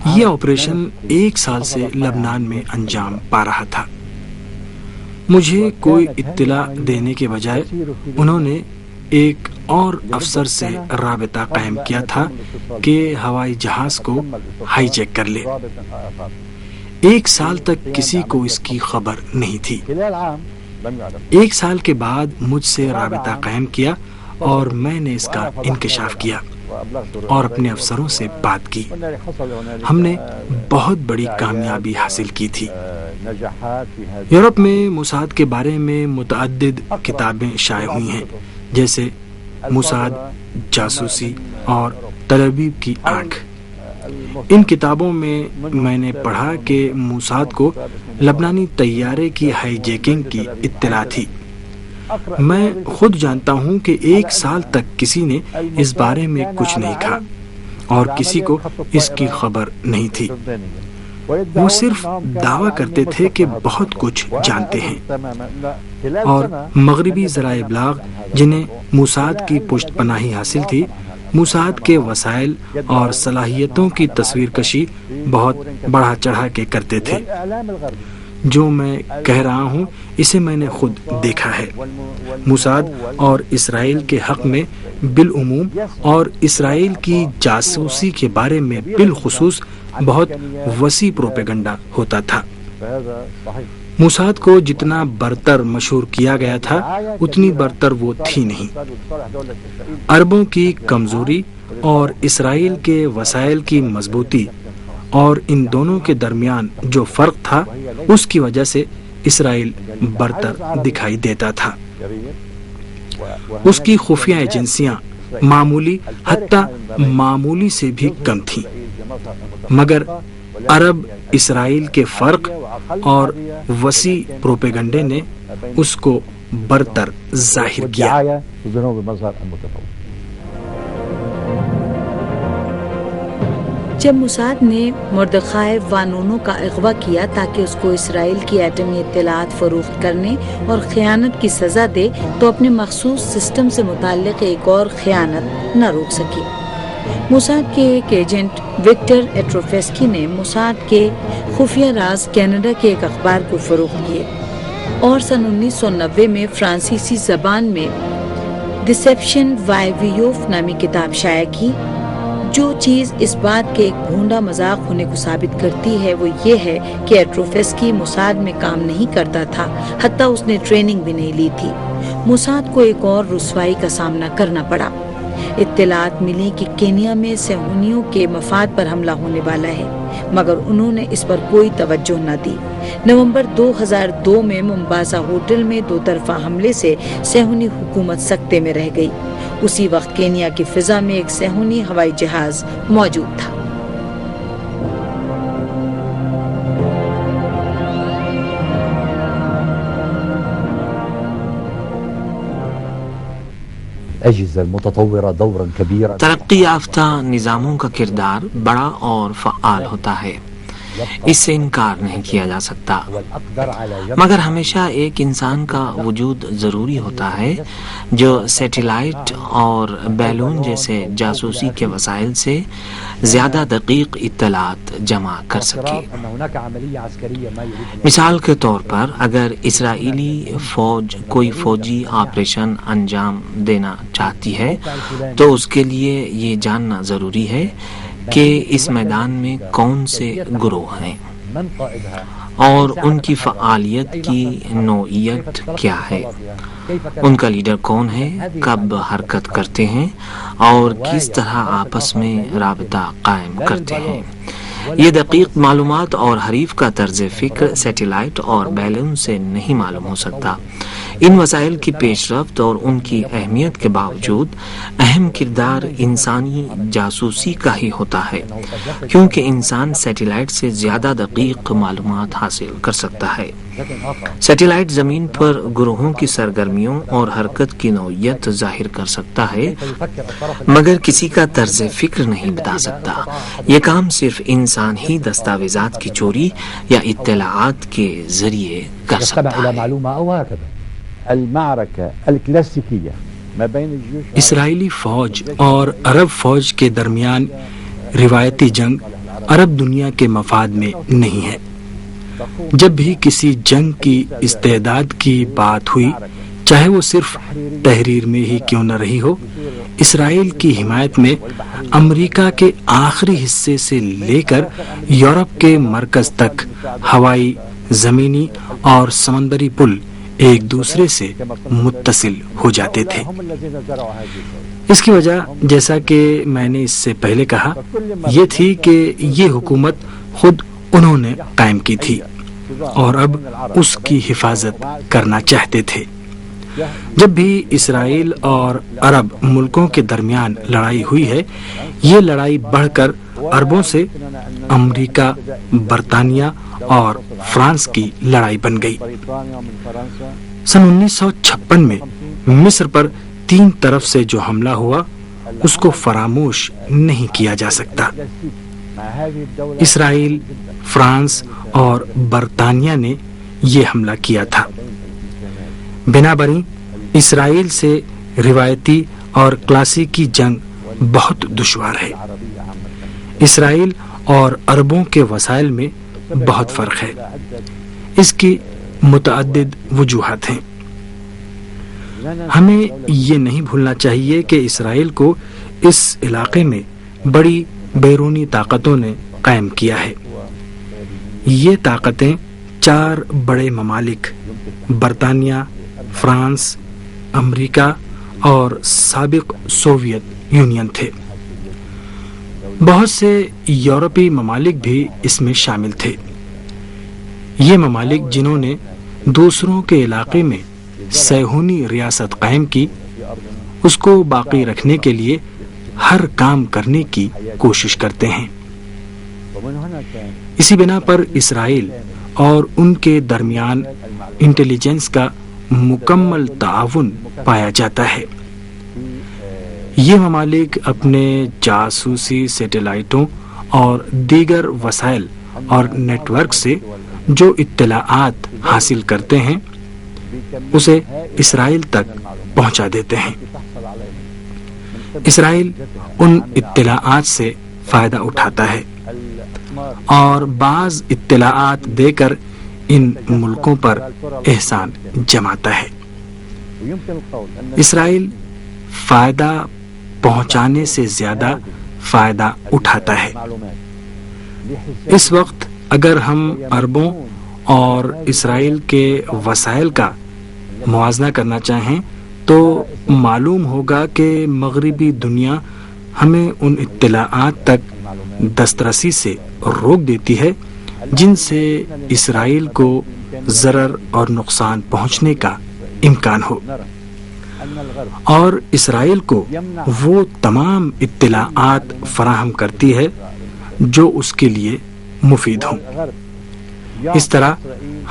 یہ آپریشن 1 سال سے لبنان میں انجام پا رہا تھا. مجھے کوئی اطلاع دینے کے بجائے انہوں نے ایک اور افسر سے رابطہ قائم کیا تھا کہ ہوائی جہاز کو ہائی جیک کر لے. 1 سال تک کسی کو اس کی خبر نہیں تھی. 1 سال کے بعد مجھ سے رابطہ قائم کیا اور میں نے اس کا انکشاف کیا اور اپنے افسروں سے بات کی. ہم نے بہت بڑی کامیابی حاصل کی تھی. یورپ میں موساد کے بارے میں متعدد کتابیں شائع ہوئی ہیں، جیسے موساد، جاسوسی اور تلابیب کی آنکھ. ان کتابوں میں نے پڑھا کہ موساد کو لبنانی طیارے کی ہائی جیکنگ کی اطلاع تھی. میں خود جانتا ہوں کہ 1 سال تک کسی نے اس بارے میں کچھ نہیں کہا اور کسی کو اس کی خبر نہیں تھی. وہ صرف دعویٰ کرتے تھے کہ بہت کچھ جانتے ہیں، اور مغربی ذرائع ابلاغ جنہیں موساد کی پشت پناہی حاصل تھی، موساد کے وسائل اور صلاحیتوں کی تصویر کشی بہت بڑھا چڑھا کے کرتے تھے. جو میں کہہ رہا ہوں اسے میں نے خود دیکھا ہے. موساد اور اسرائیل کے حق میں بالعموم اور اسرائیل کی جاسوسی کے بارے میں بالخصوص بہت وسیع پروپیگنڈا ہوتا تھا. موساد کو جتنا برتر مشہور کیا گیا تھا اتنی برتر وہ تھی نہیں. عربوں کی کمزوری اور اسرائیل کے وسائل کی مضبوطی اور ان دونوں کے درمیان جو فرق تھا اس کی وجہ سے اسرائیل برتر دکھائی دیتا تھا. اس کی خفیہ ایجنسیاں معمولی حتیٰ معمولی سے بھی کم تھیں، مگر عرب اسرائیل کے فرق اور وسیع پروپیگنڈے نے اس کو برتر ظاہر کیا. جب موساد نے مردخائے وانونو کا اغوا کیا تاکہ اس کو اسرائیل کی ایٹمی اطلاعات فروخت کرنے اور خیانت کی سزا دے تو اپنے مخصوص سسٹم سے متعلق ایک اور خیانت نہ روک سکی. موساد کے ایک ایجنٹ وکٹر ایٹروفیسکی نے موساد کے خفیہ راز کینیڈا کے ایک اخبار کو فروخت کیے اور سن 1990 میں فرانسیسی زبان میں ڈسیپشن وائیویوف نامی کتاب شائع کی. جو چیز اس بات کے ایک بھونڈا مذاق ہونے کو ثابت کرتی ہے وہ یہ ہے کہ ایٹروفیسکی موساد میں کام نہیں کرتا تھا، حتیٰ اس نے ٹریننگ بھی نہیں لی تھی. موساد کو ایک اور رسوائی کا سامنا کرنا پڑا. اطلاعات ملی کہ کینیا میں صہیونیوں کے مفاد پر حملہ ہونے والا ہے، مگر انہوں نے اس پر کوئی توجہ نہ دی. نومبر 2002 میں ممباسا ہوٹل میں 2 طرفہ حملے سے صہیونی حکومت سکتے میں رہ گئی. اسی وقت کینیا کی فضا میں ایک صہیونی ہوائی جہاز موجود تھا. ترقی یافتہ نظاموں کا کردار بڑا اور فعال ہوتا ہے، اس سے انکار نہیں کیا جا سکتا، مگر ہمیشہ ایک انسان کا وجود ضروری ہوتا ہے جو سیٹلائٹ اور بیلون جیسے جاسوسی کے وسائل سے زیادہ دقیق اطلاعات جمع کر سکے. مثال کے طور پر اگر اسرائیلی فوج کوئی فوجی آپریشن انجام دینا چاہتی ہے تو اس کے لیے یہ جاننا ضروری ہے کہ اس میدان میں کون سے گروہ ہیں اور ان کی فعالیت کی نوعیت کیا ہے، ان کا لیڈر کون ہے، کب حرکت کرتے ہیں اور کس طرح آپس میں رابطہ قائم کرتے ہیں. یہ دقیق معلومات اور حریف کا طرز فکر سیٹلائٹ اور بیلون سے نہیں معلوم ہو سکتا. ان وسائل کی پیش رفت اور ان کی اہمیت کے باوجود اہم کردار انسانی جاسوسی کا ہی ہوتا ہے، کیونکہ انسان سیٹلائٹ سے زیادہ دقیق معلومات حاصل کر سکتا ہے۔ سیٹلائٹ زمین پر گروہوں کی سرگرمیوں اور حرکت کی نوعیت ظاہر کر سکتا ہے، مگر کسی کا طرز فکر نہیں بتا سکتا۔ یہ کام صرف انسان ہی دستاویزات کی چوری یا اطلاعات کے ذریعے کر سکتا ہے۔ اسرائیلی فوج اور عرب فوج کے درمیان روایتی جنگ عرب دنیا کے مفاد میں نہیں ہے۔ جب بھی کسی جنگ کی استعداد کی بات ہوئی، چاہے وہ صرف تحریر میں ہی کیوں نہ رہی ہو، اسرائیل کی حمایت میں امریکہ کے آخری حصے سے لے کر یورپ کے مرکز تک ہوائی، زمینی اور سمندری پل ایک دوسرے سے متصل ہو جاتے تھے۔ اس کی وجہ، جیسا کہ میں نے اس سے پہلے کہا، یہ تھی کہ یہ حکومت خود انہوں نے قائم کی تھی اور اب اس کی حفاظت کرنا چاہتے تھے۔ جب بھی اسرائیل اور عرب ملکوں کے درمیان لڑائی ہوئی ہے، یہ لڑائی بڑھ کر عربوں سے امریکہ، برطانیہ اور فرانس کی لڑائی بن گئی۔ سن 1956 میں مصر پر 3 طرف سے جو حملہ ہوا، اس کو فراموش نہیں کیا جا سکتا۔ اسرائیل، فرانس اور برطانیہ نے یہ حملہ کیا تھا۔ بنابراین اسرائیل سے روایتی اور کلاسیکی جنگ بہت دشوار ہے۔ اسرائیل اور عربوں کے وسائل میں بہت فرق ہے۔ اس کی متعدد وجوہات ہیں۔ ہمیں یہ نہیں بھولنا چاہیے کہ اسرائیل کو اس علاقے میں بڑی بیرونی طاقتوں نے قائم کیا ہے۔ یہ طاقتیں 4 بڑے ممالک برطانیہ، فرانس، امریکہ اور سابق سوویت یونین تھے۔ بہت سے یورپی ممالک بھی اس میں شامل تھے۔ یہ ممالک جنہوں نے دوسروں کے علاقے میں صہیونی ریاست قائم کی، اس کو باقی رکھنے کے لیے ہر کام کرنے کی کوشش کرتے ہیں۔ اسی بنا پر اسرائیل اور ان کے درمیان انٹیلیجنس کا مکمل تعاون پایا جاتا ہے۔ یہ ممالک اپنے جاسوسی سیٹلائٹوں اور دیگر وسائل اور نیٹ ورک سے جو اطلاعات حاصل کرتے ہیں، اسے اسرائیل تک پہنچا دیتے ہیں۔ اسرائیل ان اطلاعات سے فائدہ اٹھاتا ہے اور بعض اطلاعات دے کر ان ملکوں پر احسان جماتا ہے۔ اسرائیل فائدہ پہنچانے سے زیادہ فائدہ اٹھاتا ہے۔ اس وقت اگر ہم عربوں اور اسرائیل کے وسائل کا موازنہ کرنا چاہیں تو معلوم ہوگا کہ مغربی دنیا ہمیں ان اطلاعات تک دسترسی سے روک دیتی ہے جن سے اسرائیل کو ضرر اور نقصان پہنچنے کا امکان ہو، اور اسرائیل کو وہ تمام اطلاعات فراہم کرتی ہے جو اس کے لیے مفید ہوں۔ اس طرح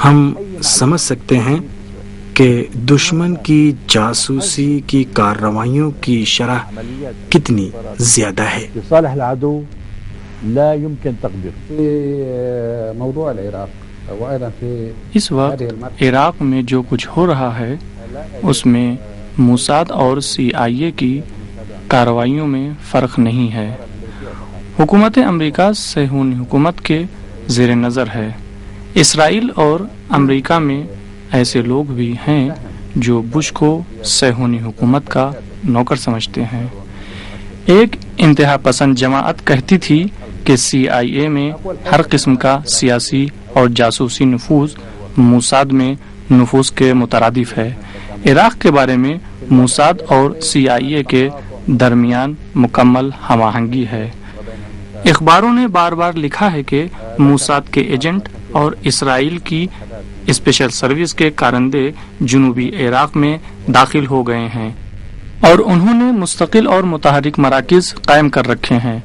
ہم سمجھ سکتے ہیں کہ دشمن کی جاسوسی کی کارروائیوں کی شرح کتنی زیادہ ہے۔ اس وقت عراق میں جو کچھ ہو رہا ہے اس میں موساد اور CIA کی کارروائیوں میں فرق نہیں ہے۔ حکومت امریکہ صہیونی حکومت کے زیر نظر ہے۔ اسرائیل اور امریکہ میں ایسے لوگ بھی ہیں جو بش کو صہیونی حکومت کا نوکر سمجھتے ہیں۔ ایک انتہا پسند جماعت کہتی تھی کہ CIA میں ہر قسم کا سیاسی اور جاسوسی نفوذ موساد میں نفوذ کے مترادف ہے۔ عراق کے بارے میں موساد اور CIA کے درمیان مکمل ہم آہنگی ہے۔ اخباروں نے بار بار لکھا ہے کہ موساد کے ایجنٹ اور اسرائیل کی اسپیشل سروس کے کارندے جنوبی عراق میں داخل ہو گئے ہیں اور انہوں نے مستقل اور متحرک مراکز قائم کر رکھے ہیں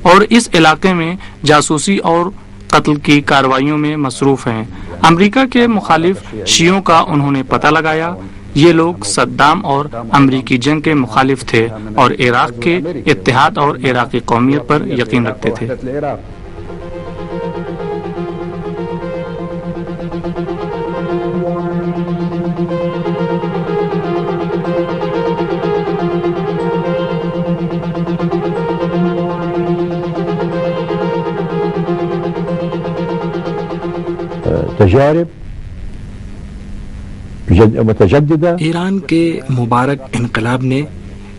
اور اس علاقے میں جاسوسی اور قتل کی کارروائیوں میں مصروف ہیں۔ امریکہ کے مخالف شیعوں کا انہوں نے پتہ لگایا۔ یہ لوگ صدام اور امریکی جنگ کے مخالف تھے اور عراق کے اتحاد اور عراقی قومیت پر یقین رکھتے تھے۔ تجارب متجددہ۔ ایران کے مبارک انقلاب نے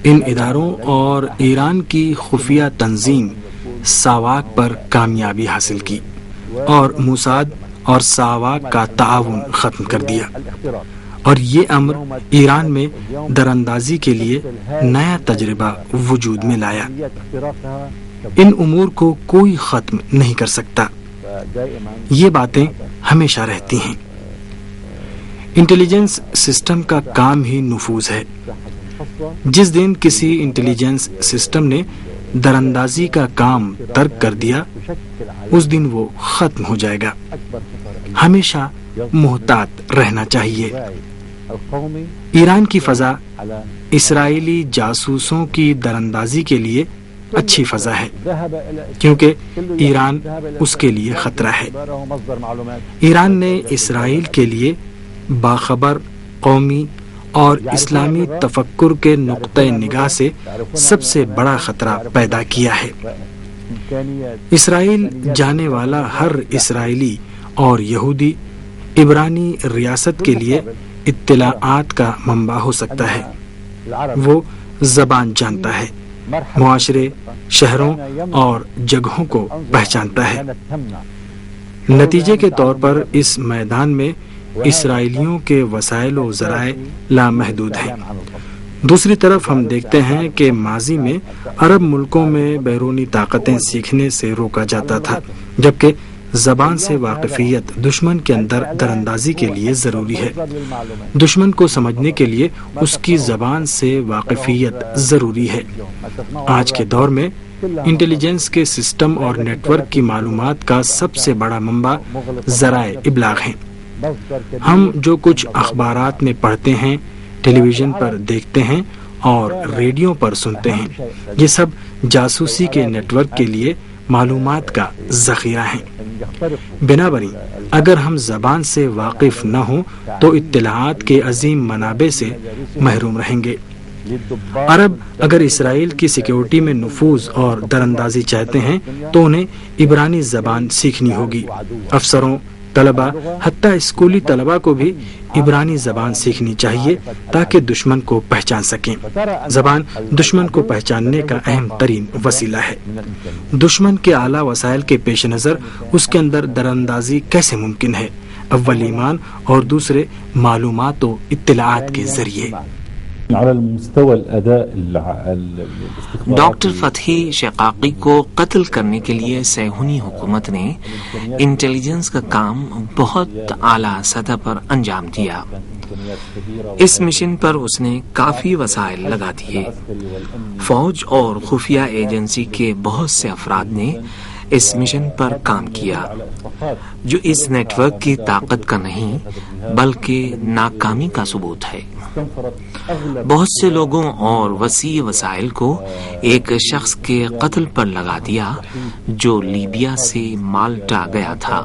ان اداروں اور ایران کی خفیہ تنظیم ساواک پر کامیابی حاصل کی اور موساد اور ساواک کا تعاون ختم کر دیا، اور یہ امر ایران میں دراندازی کے لیے نیا تجربہ وجود میں لایا۔ ان امور کو کوئی ختم نہیں کر سکتا، یہ باتیں ہمیشہ رہتی ہیں۔ انٹیلیجنس سسٹم کا کام ہی نفوذ ہے۔ جس دن کسی انٹیلیجنس سسٹم نے دراندازی کا کام ترک کر دیا، اس دن وہ ختم ہو جائے گا۔ ہمیشہ محتاط رہنا چاہیے۔ ایران کی فضا اسرائیلی جاسوسوں کی دراندازی کے لیے اچھی فضا ہے، کیونکہ ایران اس کے لیے خطرہ ہے۔ ایران نے اسرائیل کے لیے باخبر، قومی اور اسلامی تفکر کے نقطہ نگاہ سے سب سے بڑا خطرہ پیدا کیا ہے۔ اسرائیل جانے والا ہر اسرائیلی اور یہودی عبرانی ریاست کے لیے اطلاعات کا منبع ہو سکتا ہے۔ وہ زبان جانتا ہے، معاشرے، شہروں اور جگہوں کو پہچانتا ہے۔ نتیجے کے طور پر اس میدان میں اسرائیلیوں کے وسائل و ذرائع لامحدود ہیں۔ دوسری طرف ہم دیکھتے ہیں کہ ماضی میں عرب ملکوں میں بیرونی طاقتیں سیکھنے سے روکا جاتا تھا، جبکہ زبان سے واقفیت دشمن کے اندر دراندازی کے لیے ضروری ہے۔ دشمن کو سمجھنے کے لیے اس کی زبان سے واقفیت ضروری ہے۔ آج کے دور میں انٹیلیجنس کے سسٹم اور نیٹ ورک کی معلومات کا سب سے بڑا منبع ذرائع ابلاغ ہیں۔ ہم جو کچھ اخبارات میں پڑھتے ہیں، ٹیلی ویژن پر دیکھتے ہیں اور ریڈیو پر سنتے ہیں، یہ سب جاسوسی کے نیٹ ورک کے لیے معلومات کا ذخیرہ ہیں۔ بنابراً اگر ہم زبان سے واقف نہ ہوں تو اطلاعات کے عظیم منابع سے محروم رہیں گے۔ عرب اگر اسرائیل کی سیکیورٹی میں نفوذ اور دراندازی چاہتے ہیں تو انہیں عبرانی زبان سیکھنی ہوگی۔ افسروں، طلبہ، حتیٰ اسکولی طلبہ کو بھی عبرانی زبان سیکھنی چاہیے تاکہ دشمن کو پہچان سکیں۔ زبان دشمن کو پہچاننے کا اہم ترین وسیلہ ہے۔ دشمن کے اعلیٰ وسائل کے پیش نظر اس کے اندر دراندازی کیسے ممکن ہے؟ اول ایمان اور دوسرے معلومات و اطلاعات کے ذریعے۔ ڈاکٹر فتحی شقاقی کو قتل کرنے کے لیے صہیونی حکومت نے انٹیلیجنس کا کام بہت اعلیٰ سطح پر انجام دیا۔ اس مشن پر اس نے کافی وسائل لگا دیے۔ فوج اور خفیہ ایجنسی کے بہت سے افراد نے اس مشن پر کام کیا، جو اس نیٹ ورک کی طاقت کا نہیں بلکہ ناکامی کا ثبوت ہے۔ بہت سے لوگوں اور وسیع وسائل کو ایک شخص کے قتل پر لگا دیا جو لیبیا سے مالٹا گیا تھا۔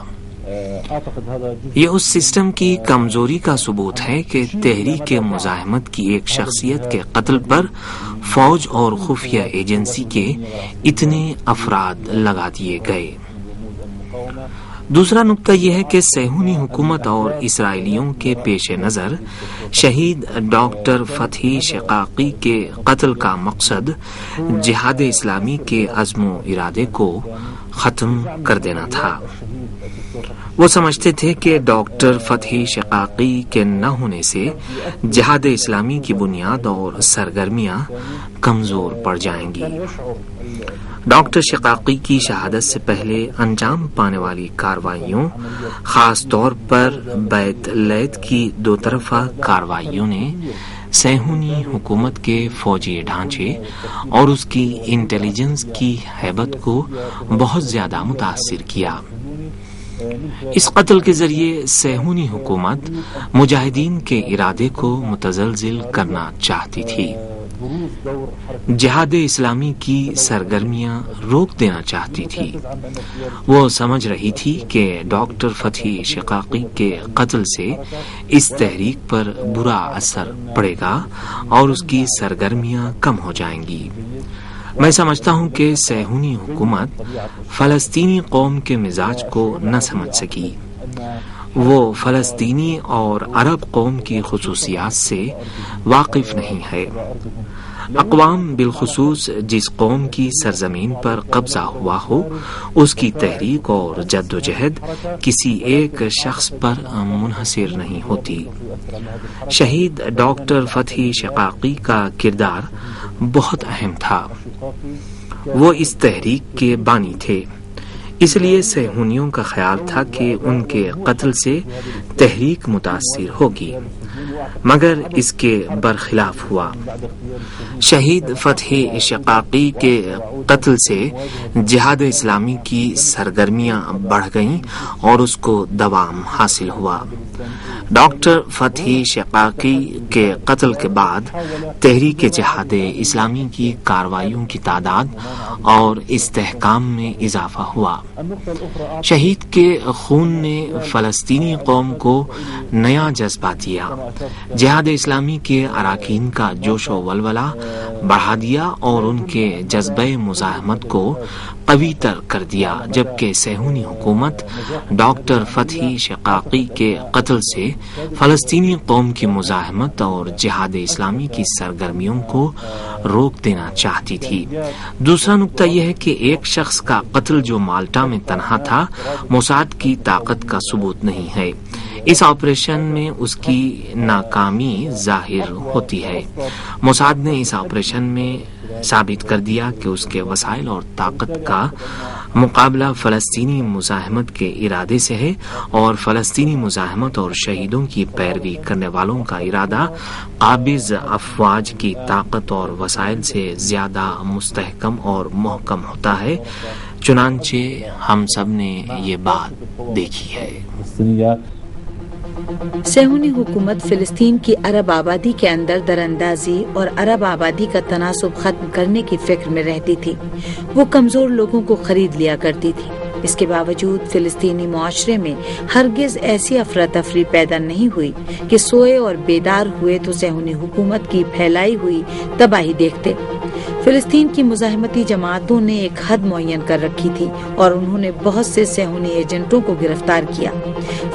یہ اس سسٹم کی کمزوری کا ثبوت ہے کہ تحریک مزاحمت کی ایک شخصیت کے قتل پر فوج اور خفیہ ایجنسی کے اتنے افراد لگا دیے گئے۔ دوسرا نقطہ یہ ہے کہ صہیونی حکومت اور اسرائیلیوں کے پیش نظر شہید ڈاکٹر فتحی شقاقی کے قتل کا مقصد جہاد اسلامی کے عزم و ارادے کو ختم کر دینا تھا۔ وہ سمجھتے تھے کہ ڈاکٹر فتحی شقاقی کے نہ ہونے سے جہاد اسلامی کی بنیاد اور سرگرمیاں کمزور پڑ جائیں گی۔ ڈاکٹر شقاقی کی شہادت سے پہلے انجام پانے والی کارروائیوں، خاص طور پر بیت لیت کی دو طرفہ کارروائیوں نے صہیونی حکومت کے فوجی ڈھانچے اور اس کی انٹیلیجنس کی ہیبت کو بہت زیادہ متاثر کیا۔ اس قتل کے ذریعے صہیونی حکومت مجاہدین کے ارادے کو متزلزل کرنا چاہتی تھی، جہاد اسلامی کی سرگرمیاں روک دینا چاہتی تھی۔ وہ سمجھ رہی تھی کہ ڈاکٹر فتحی شقاقی کے قتل سے اس تحریک پر برا اثر پڑے گا اور اس کی سرگرمیاں کم ہو جائیں گی۔ میں سمجھتا ہوں کہ صہیونی حکومت فلسطینی قوم کے مزاج کو نہ سمجھ سکی۔ وہ فلسطینی اور عرب قوم کی خصوصیات سے واقف نہیں ہے۔ اقوام بالخصوص جس قوم کی سرزمین پر قبضہ ہوا ہو، اس کی تحریک اور جد و جہد کسی ایک شخص پر منحصر نہیں ہوتی۔ شہید ڈاکٹر فتحی شقاقی کا کردار بہت اہم تھا۔ وہ اس تحریک کے بانی تھے، اس لیے صہیونیوں کا خیال تھا کہ ان کے قتل سے تحریک متاثر ہوگی، مگر اس کے برخلاف ہوا۔ شہید فتحی شقاقی کے قتل سے جہاد اسلامی کی سرگرمیاں بڑھ گئیں اور اس کو دوام حاصل ہوا۔ ڈاکٹر فتحی شقاقی کے قتل کے بعد تحریک جہاد اسلامی کی کارروائیوں کی تعداد اور استحکام میں اضافہ ہوا۔ شہید کے خون نے فلسطینی قوم کو نیا جذبہ دیا، جہاد اسلامی کے اراکین کا جوش و ولولہ بڑھا دیا اور ان کے جذبہ مزاحمت کو قوی تر کر دیا، جبکہ صہیونی حکومت ڈاکٹر فتحی شقاقی کے قتل سے فلسطینی قوم کی مزاحمت اور جہاد اسلامی کی سرگرمیوں کو روک دینا چاہتی تھی۔ دوسرا نقطہ یہ ہے کہ ایک شخص کا قتل جو مالٹا میں تنہا تھا، موساد کی طاقت کا ثبوت نہیں ہے۔ اس آپریشن میں اس کی ناکامی ظاہر ہوتی ہے۔ موساد نے اس آپریشن میں ثابت کر دیا کہ اس کے وسائل اور طاقت کا مقابلہ فلسطینی مزاحمت کے ارادے سے ہے، اور فلسطینی مزاحمت اور شہیدوں کی پیروی کرنے والوں کا ارادہ قابض افواج کی طاقت اور وسائل سے زیادہ مستحکم اور محکم ہوتا ہے۔ چنانچہ ہم سب نے یہ بات دیکھی ہے۔ صہیونی حکومت فلسطین کی عرب آبادی کے اندر دراندازی اور عرب آبادی کا تناسب ختم کرنے کی فکر میں رہتی تھی۔ وہ کمزور لوگوں کو خرید لیا کرتی تھی۔ اس کے باوجود فلسطینی معاشرے میں ہرگز ایسی افراتفری پیدا نہیں ہوئی کہ سوئے اور بیدار ہوئے تو صہیونی حکومت کی پھیلائی ہوئی تباہی دیکھتے۔ فلسطین کی مزاحمتی جماعتوں نے ایک حد معین کر رکھی تھی اور انہوں نے بہت سے صہیونی ایجنٹوں کو گرفتار کیا۔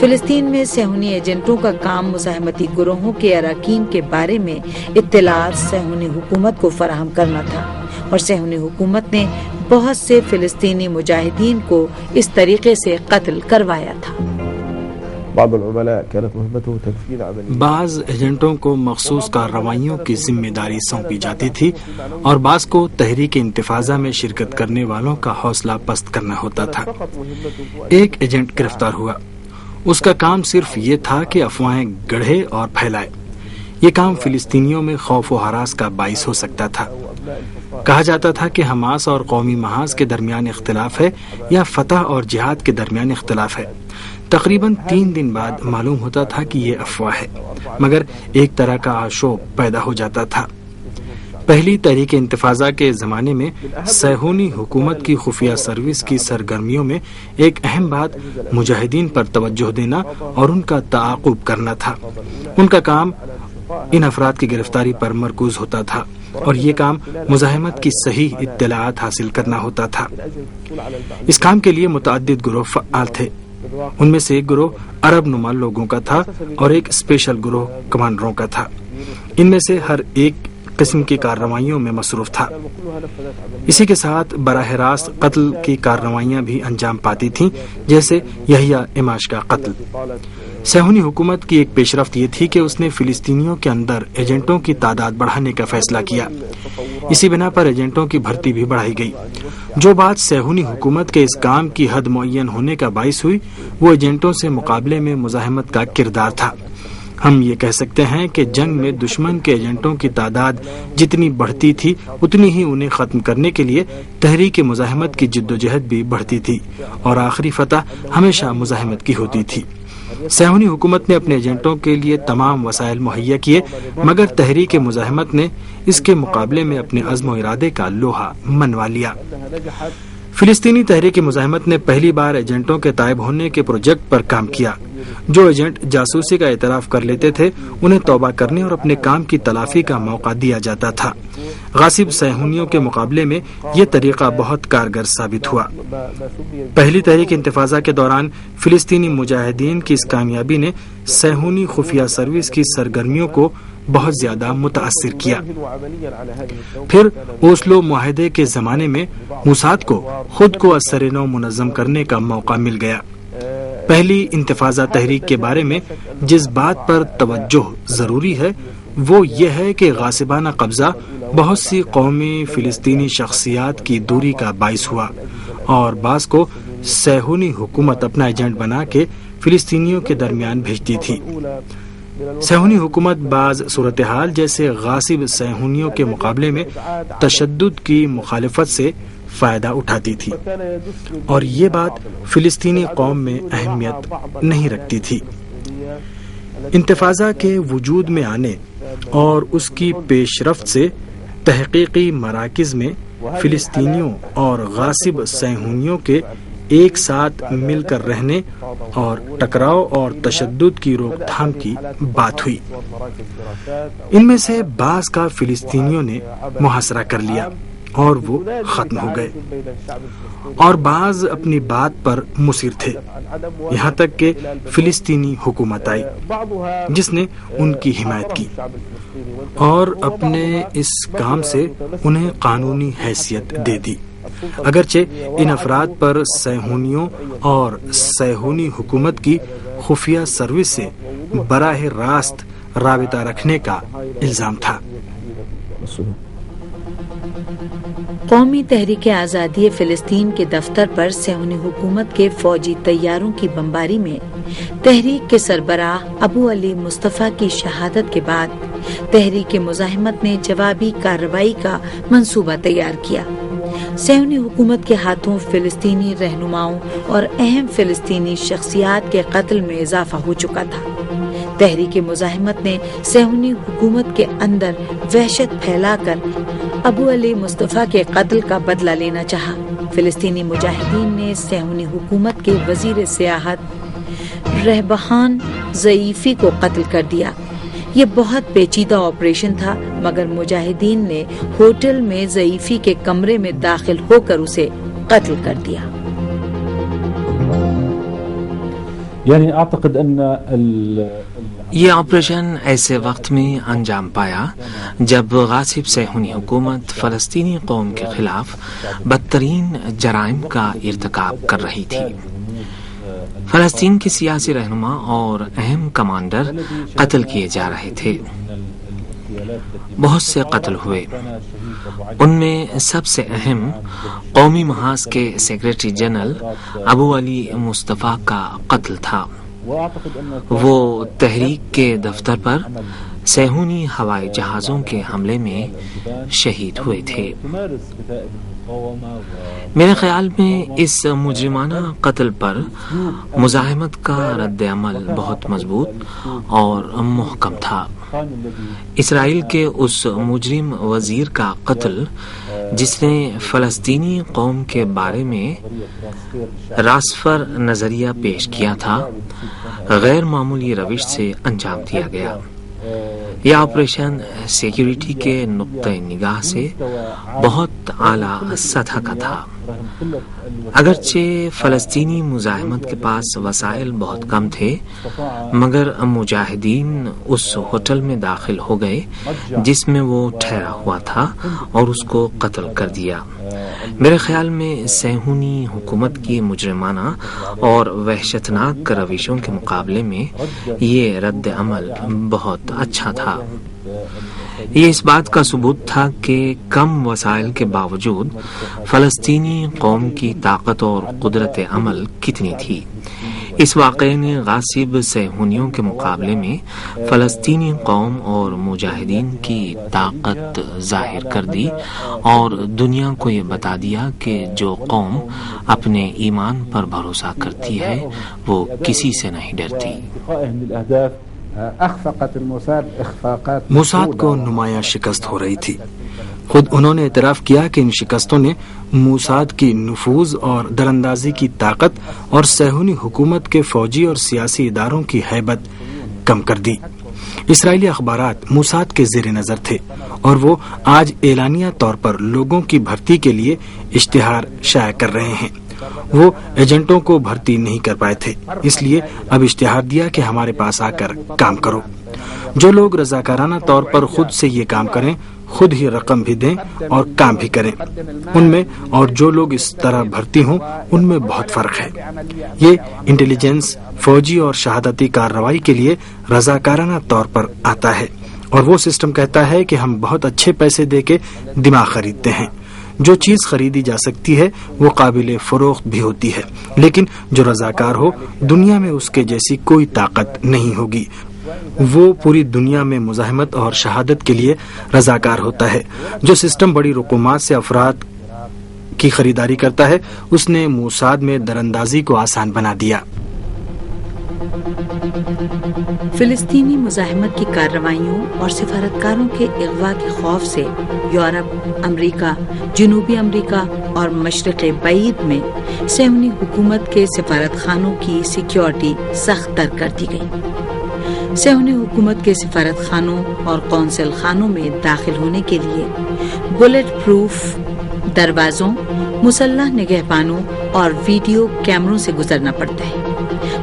فلسطین میں صہیونی ایجنٹوں کا کام مزاحمتی گروہوں کے اراکین کے بارے میں اطلاعات صہیونی حکومت کو فراہم کرنا تھا، اور صہیونی حکومت نے بہت سے فلسطینی مجاہدین کو اس طریقے سے قتل کروایا تھا۔ بعض ایجنٹوں کو مخصوص کارروائیوں کی ذمہ داری سونپی جاتی تھی اور بعض کو تحریک انتفاضہ میں شرکت کرنے والوں کا حوصلہ پست کرنا ہوتا تھا۔ ایک ایجنٹ گرفتار ہوا، اس کا کام صرف یہ تھا کہ افواہیں گڑھے اور پھیلائے۔ یہ کام فلسطینیوں میں خوف و ہراس کا باعث ہو سکتا تھا۔ کہا جاتا تھا کہ حماس اور قومی محاذ کے درمیان اختلاف ہے یا فتح اور جہاد کے درمیان اختلاف ہے۔ تقریباً 3 دن بعد معلوم ہوتا تھا کہ یہ افواہ ہے، مگر ایک طرح کا آشوب پیدا ہو جاتا تھا۔ پہلی تحریک انتفاضہ کے زمانے میں صہیونی حکومت کی خفیہ سروس کی سرگرمیوں میں ایک اہم بات مجاہدین پر توجہ دینا اور ان کا تعاقب کرنا تھا۔ ان کا کام ان افراد کی گرفتاری پر مرکوز ہوتا تھا، اور یہ کام مزاحمت کی صحیح اطلاعات حاصل کرنا ہوتا تھا۔ اس کام کے لیے متعدد گروہ فعال تھے۔ ان میں سے ایک گروہ عرب نما لوگوں کا تھا اور ایک اسپیشل گروہ کمانڈروں کا تھا۔ ان میں سے ہر ایک قسم کی کارروائیوں میں مصروف تھا۔ اسی کے ساتھ براہ راست قتل کی کارروائیاں بھی انجام پاتی تھیں، جیسے یحییٰ عماش کا قتل۔ صہیونی حکومت کی ایک پیش رفت یہ تھی کہ اس نے فلسطینیوں کے اندر ایجنٹوں کی تعداد بڑھانے کا فیصلہ کیا۔ اسی بنا پر ایجنٹوں کی بھرتی بھی بڑھائی گئی۔ جو بات صہیونی حکومت کے اس کام کی حد معین ہونے کا باعث ہوئی، وہ ایجنٹوں سے مقابلے میں مزاحمت کا کردار تھا۔ ہم یہ کہہ سکتے ہیں کہ جنگ میں دشمن کے ایجنٹوں کی تعداد جتنی بڑھتی تھی، اتنی ہی انہیں ختم کرنے کے لیے تحریک مزاحمت کی جدوجہد بھی بڑھتی تھی، اور آخری فتح ہمیشہ مزاحمت کی ہوتی تھی۔ صہیونی حکومت نے اپنے ایجنٹوں کے لیے تمام وسائل مہیا کیے، مگر تحریک مزاحمت نے اس کے مقابلے میں اپنے عزم و ارادے کا لوہا منوا لیا۔ فلسطینی تحریک مزاحمت نے پہلی بار ایجنٹوں کے تائب ہونے کے پروجیکٹ پر کام کیا۔ جو ایجنٹ جاسوسی کا اعتراف کر لیتے تھے، انہیں توبہ کرنے اور اپنے کام کی تلافی کا موقع دیا جاتا تھا۔ غاصب صہیونیوں کے مقابلے میں یہ طریقہ بہت کارگر ثابت ہوا۔ پہلی تحریک انتفاضہ کے دوران فلسطینی مجاہدین کی اس کامیابی نے صہیونی خفیہ سروس کی سرگرمیوں کو بہت زیادہ متاثر کیا۔ پھر اوسلو معاہدے کے زمانے میں موساد کو خود کو از سر نو منظم کرنے کا موقع مل گیا۔ پہلی انتفاضہ تحریک کے بارے میں جس بات پر توجہ ضروری ہے وہ یہ ہے کہ غاصبانہ قبضہ بہت سی قومی فلسطینی شخصیات کی دوری کا باعث ہوا، اور بعض کو صہیونی حکومت اپنا ایجنٹ بنا کے فلسطینیوں کے درمیان بھیجتی تھی۔ صہیونی حکومت بعض صورتحال جیسے غاصب صہیونیوں کے مقابلے میں تشدد کی مخالفت سے فائدہ اٹھاتی تھی، اور یہ بات فلسطینی قوم میں اہمیت نہیں رکھتی تھی۔ انتفاضہ کے وجود میں آنے اور اس کی پیش رفت سے تحقیقی مراکز میں فلسطینیوں اور غاصب صہیونیوں کے ایک ساتھ مل کر رہنے اور ٹکراؤ اور تشدد کی روک تھام کی بات ہوئی۔ ان میں سے بعض کا فلسطینیوں نے محاصرہ کر لیا اور وہ ختم ہو گئے، اور بعض اپنی بات پر مصر تھے، یہاں تک کہ فلسطینی حکومت آئی جس نے ان کی حمایت کی اور اپنے اس کام سے انہیں قانونی حیثیت دے دی، اگرچہ ان افراد پر صہیونیوں اور صہیونی حکومت کی خفیہ سروس سے براہ راست رابطہ رکھنے کا الزام تھا۔ قومی تحریک آزادی فلسطین کے دفتر پر صہیونی حکومت کے فوجی طیاروں کی بمباری میں تحریک کے سربراہ ابو علی مصطفیٰ کی شہادت کے بعد تحریک مزاحمت نے جوابی کارروائی کا منصوبہ تیار کیا۔ صہیونی حکومت کے ہاتھوں فلسطینی رہنماؤں اور اہم فلسطینی شخصیات کے قتل میں اضافہ ہو چکا تھا۔ تحریک مزاحمت نے صہیونی حکومت کے اندر وحشت پھیلا کر ابو علی مصطفیٰ کے قتل کا بدلہ لینا چاہا۔ فلسطینی مجاہدین نے صہیونی حکومت کے وزیر سیاحت رہبہان ضعیفی کو قتل کر دیا۔ یہ بہت پیچیدہ آپریشن تھا، مگر مجاہدین نے ہوٹل میں ضعیفی کے کمرے میں داخل ہو کر اسے قتل کر دیا۔ یہ آپریشن ایسے وقت میں انجام پایا جب غاصب صہیونی حکومت فلسطینی قوم کے خلاف بدترین جرائم کا ارتکاب کر رہی تھی۔ فلسطین کے سیاسی رہنما اور اہم کمانڈر قتل کیے جا رہے تھے۔ بہت سے قتل ہوئے، ان میں سب سے اہم قومی محاذ کے سیکریٹری جنرل ابو علی مصطفیٰ کا قتل تھا۔ وہ تحریک کے دفتر پر صہیونی ہوائی جہازوں کے حملے میں شہید ہوئے تھے۔ میرے خیال میں اس مجرمانہ قتل پر مزاحمت کا رد عمل بہت مضبوط اور محکم تھا۔ اسرائیل کے اس مجرم وزیر کا قتل جس نے فلسطینی قوم کے بارے میں راسفر نظریہ پیش کیا تھا، غیر معمولی روش سے انجام دیا گیا۔ یہ آپریشن سیکیورٹی کے نقطۂ نگاہ سے بہت اعلیٰ سطح کا تھا۔ اگرچہ فلسطینی مزاحمت کے پاس وسائل بہت کم تھے، مگر مجاہدین اس ہوٹل میں داخل ہو گئے جس میں وہ ٹھہرا ہوا تھا اور اس کو قتل کر دیا۔ میرے خیال میں صہیونی حکومت کی مجرمانہ اور وحشتناک روشوں کے مقابلے میں یہ رد عمل بہت اچھا تھا۔ یہ اس بات کا ثبوت تھا کہ کم وسائل کے باوجود فلسطینی قوم کی طاقت اور قدرت عمل کتنی تھی۔ اس واقعے نے غاصب صہیونیوں کے مقابلے میں فلسطینی قوم اور مجاہدین کی طاقت ظاہر کر دی اور دنیا کو یہ بتا دیا کہ جو قوم اپنے ایمان پر بھروسہ کرتی ہے وہ کسی سے نہیں ڈرتی۔ موساد کو نمایاں شکست ہو رہی تھی۔ خود انہوں نے اعتراف کیا کہ ان شکستوں نے موساد کی نفوذ اور دراندازی کی طاقت اور صہیونی حکومت کے فوجی اور سیاسی اداروں کی ہیبت کم کر دی۔ اسرائیلی اخبارات موساد کے زیر نظر تھے اور وہ آج اعلانیہ طور پر لوگوں کی بھرتی کے لیے اشتہار شائع کر رہے ہیں۔ وہ ایجنٹوں کو بھرتی نہیں کر پائے تھے، اس لیے اب اشتہار دیا کہ ہمارے پاس آ کر کام کرو۔ جو لوگ رضاکارانہ طور پر خود سے یہ کام کریں، خود ہی رقم بھی دیں اور کام بھی کریں، ان میں اور جو لوگ اس طرح بھرتی ہوں ان میں بہت فرق ہے۔ یہ انٹیلیجنس فوجی اور شہادتی کارروائی کے لیے رضاکارانہ طور پر آتا ہے، اور وہ سسٹم کہتا ہے کہ ہم بہت اچھے پیسے دے کے دماغ خریدتے ہیں۔ جو چیز خریدی جا سکتی ہے وہ قابل فروخت بھی ہوتی ہے، لیکن جو رضاکار ہو دنیا میں اس کے جیسی کوئی طاقت نہیں ہوگی۔ وہ پوری دنیا میں مزاحمت اور شہادت کے لیے رضاکار ہوتا ہے۔ جو سسٹم بڑی رقومات سے افراد کی خریداری کرتا ہے، اس نے موساد میں دراندازی کو آسان بنا دیا۔ فلسطینی مزاحمت کی کارروائیوں اور سفارتکاروں کے اغوا کے خوف سے یورپ، امریکہ، جنوبی امریکہ اور مشرق بعید میں صہیونی حکومت کے سفارت خانوں کی سیکیورٹی سخت تر کر دی گئی۔ صہیونی حکومت کے سفارت خانوں اور قونصل خانوں میں داخل ہونے کے لیے بلٹ پروف دروازوں، مسلح نگہبانوں اور ویڈیو کیمروں سے گزرنا پڑتا ہے۔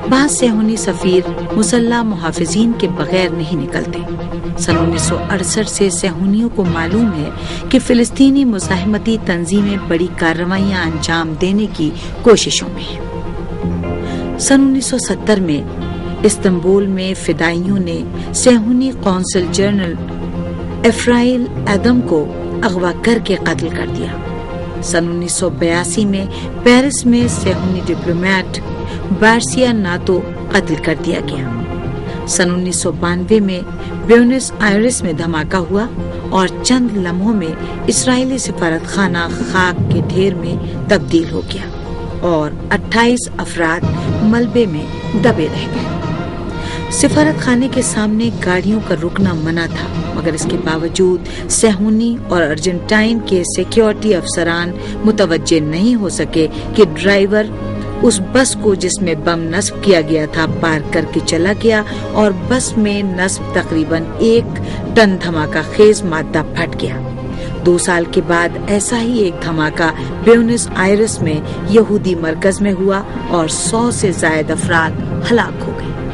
بعض صہیونی سفیر مسلح محافظین کے بغیر نہیں نکلتے۔ سن 1968 سے صہیونیوں کو معلوم ہے کہ فلسطینی مزاحمتی تنظیمیں بڑی کارروائیاں انجام دینے کی کوششوں میں ہیں۔ سن 1970 میں استنبول میں فدائیوں نے صہیونی قونصل جنرل افرائیل ایدم کو اغوا کر کے قتل کر دیا۔ سن 1982 میں پیرس میں صہیونی ڈپلومیٹ بارسیا ناتو قتل کر دیا گیا۔ سن 1992 میں بیونس آئرس میں دھماکہ ہوا اور چند لمحوں میں اسرائیلی سفارت خانہ خاک کے ڈھیر میں تبدیل ہو گیا اور 28 افراد ملبے میں دبے رہ گئے۔ سفارت خانے کے سامنے گاڑیوں کا رکنا منع تھا، مگر اس کے باوجود صہیونی اور ارجنٹائن کے سیکیورٹی افسران متوجہ نہیں ہو سکے کہ ڈرائیور اس بس کو جس میں بم نصب کیا گیا تھا پارک کر کے چلا گیا اور بس میں نصب تقریباً 1 ٹن دھماکہ خیز مادہ پھٹ گیا۔ 2 سال کے بعد ایسا ہی ایک دھماکہ بیونس آئرس میں یہودی مرکز میں ہوا اور 100 سے زائد افراد ہلاک ہو گئے۔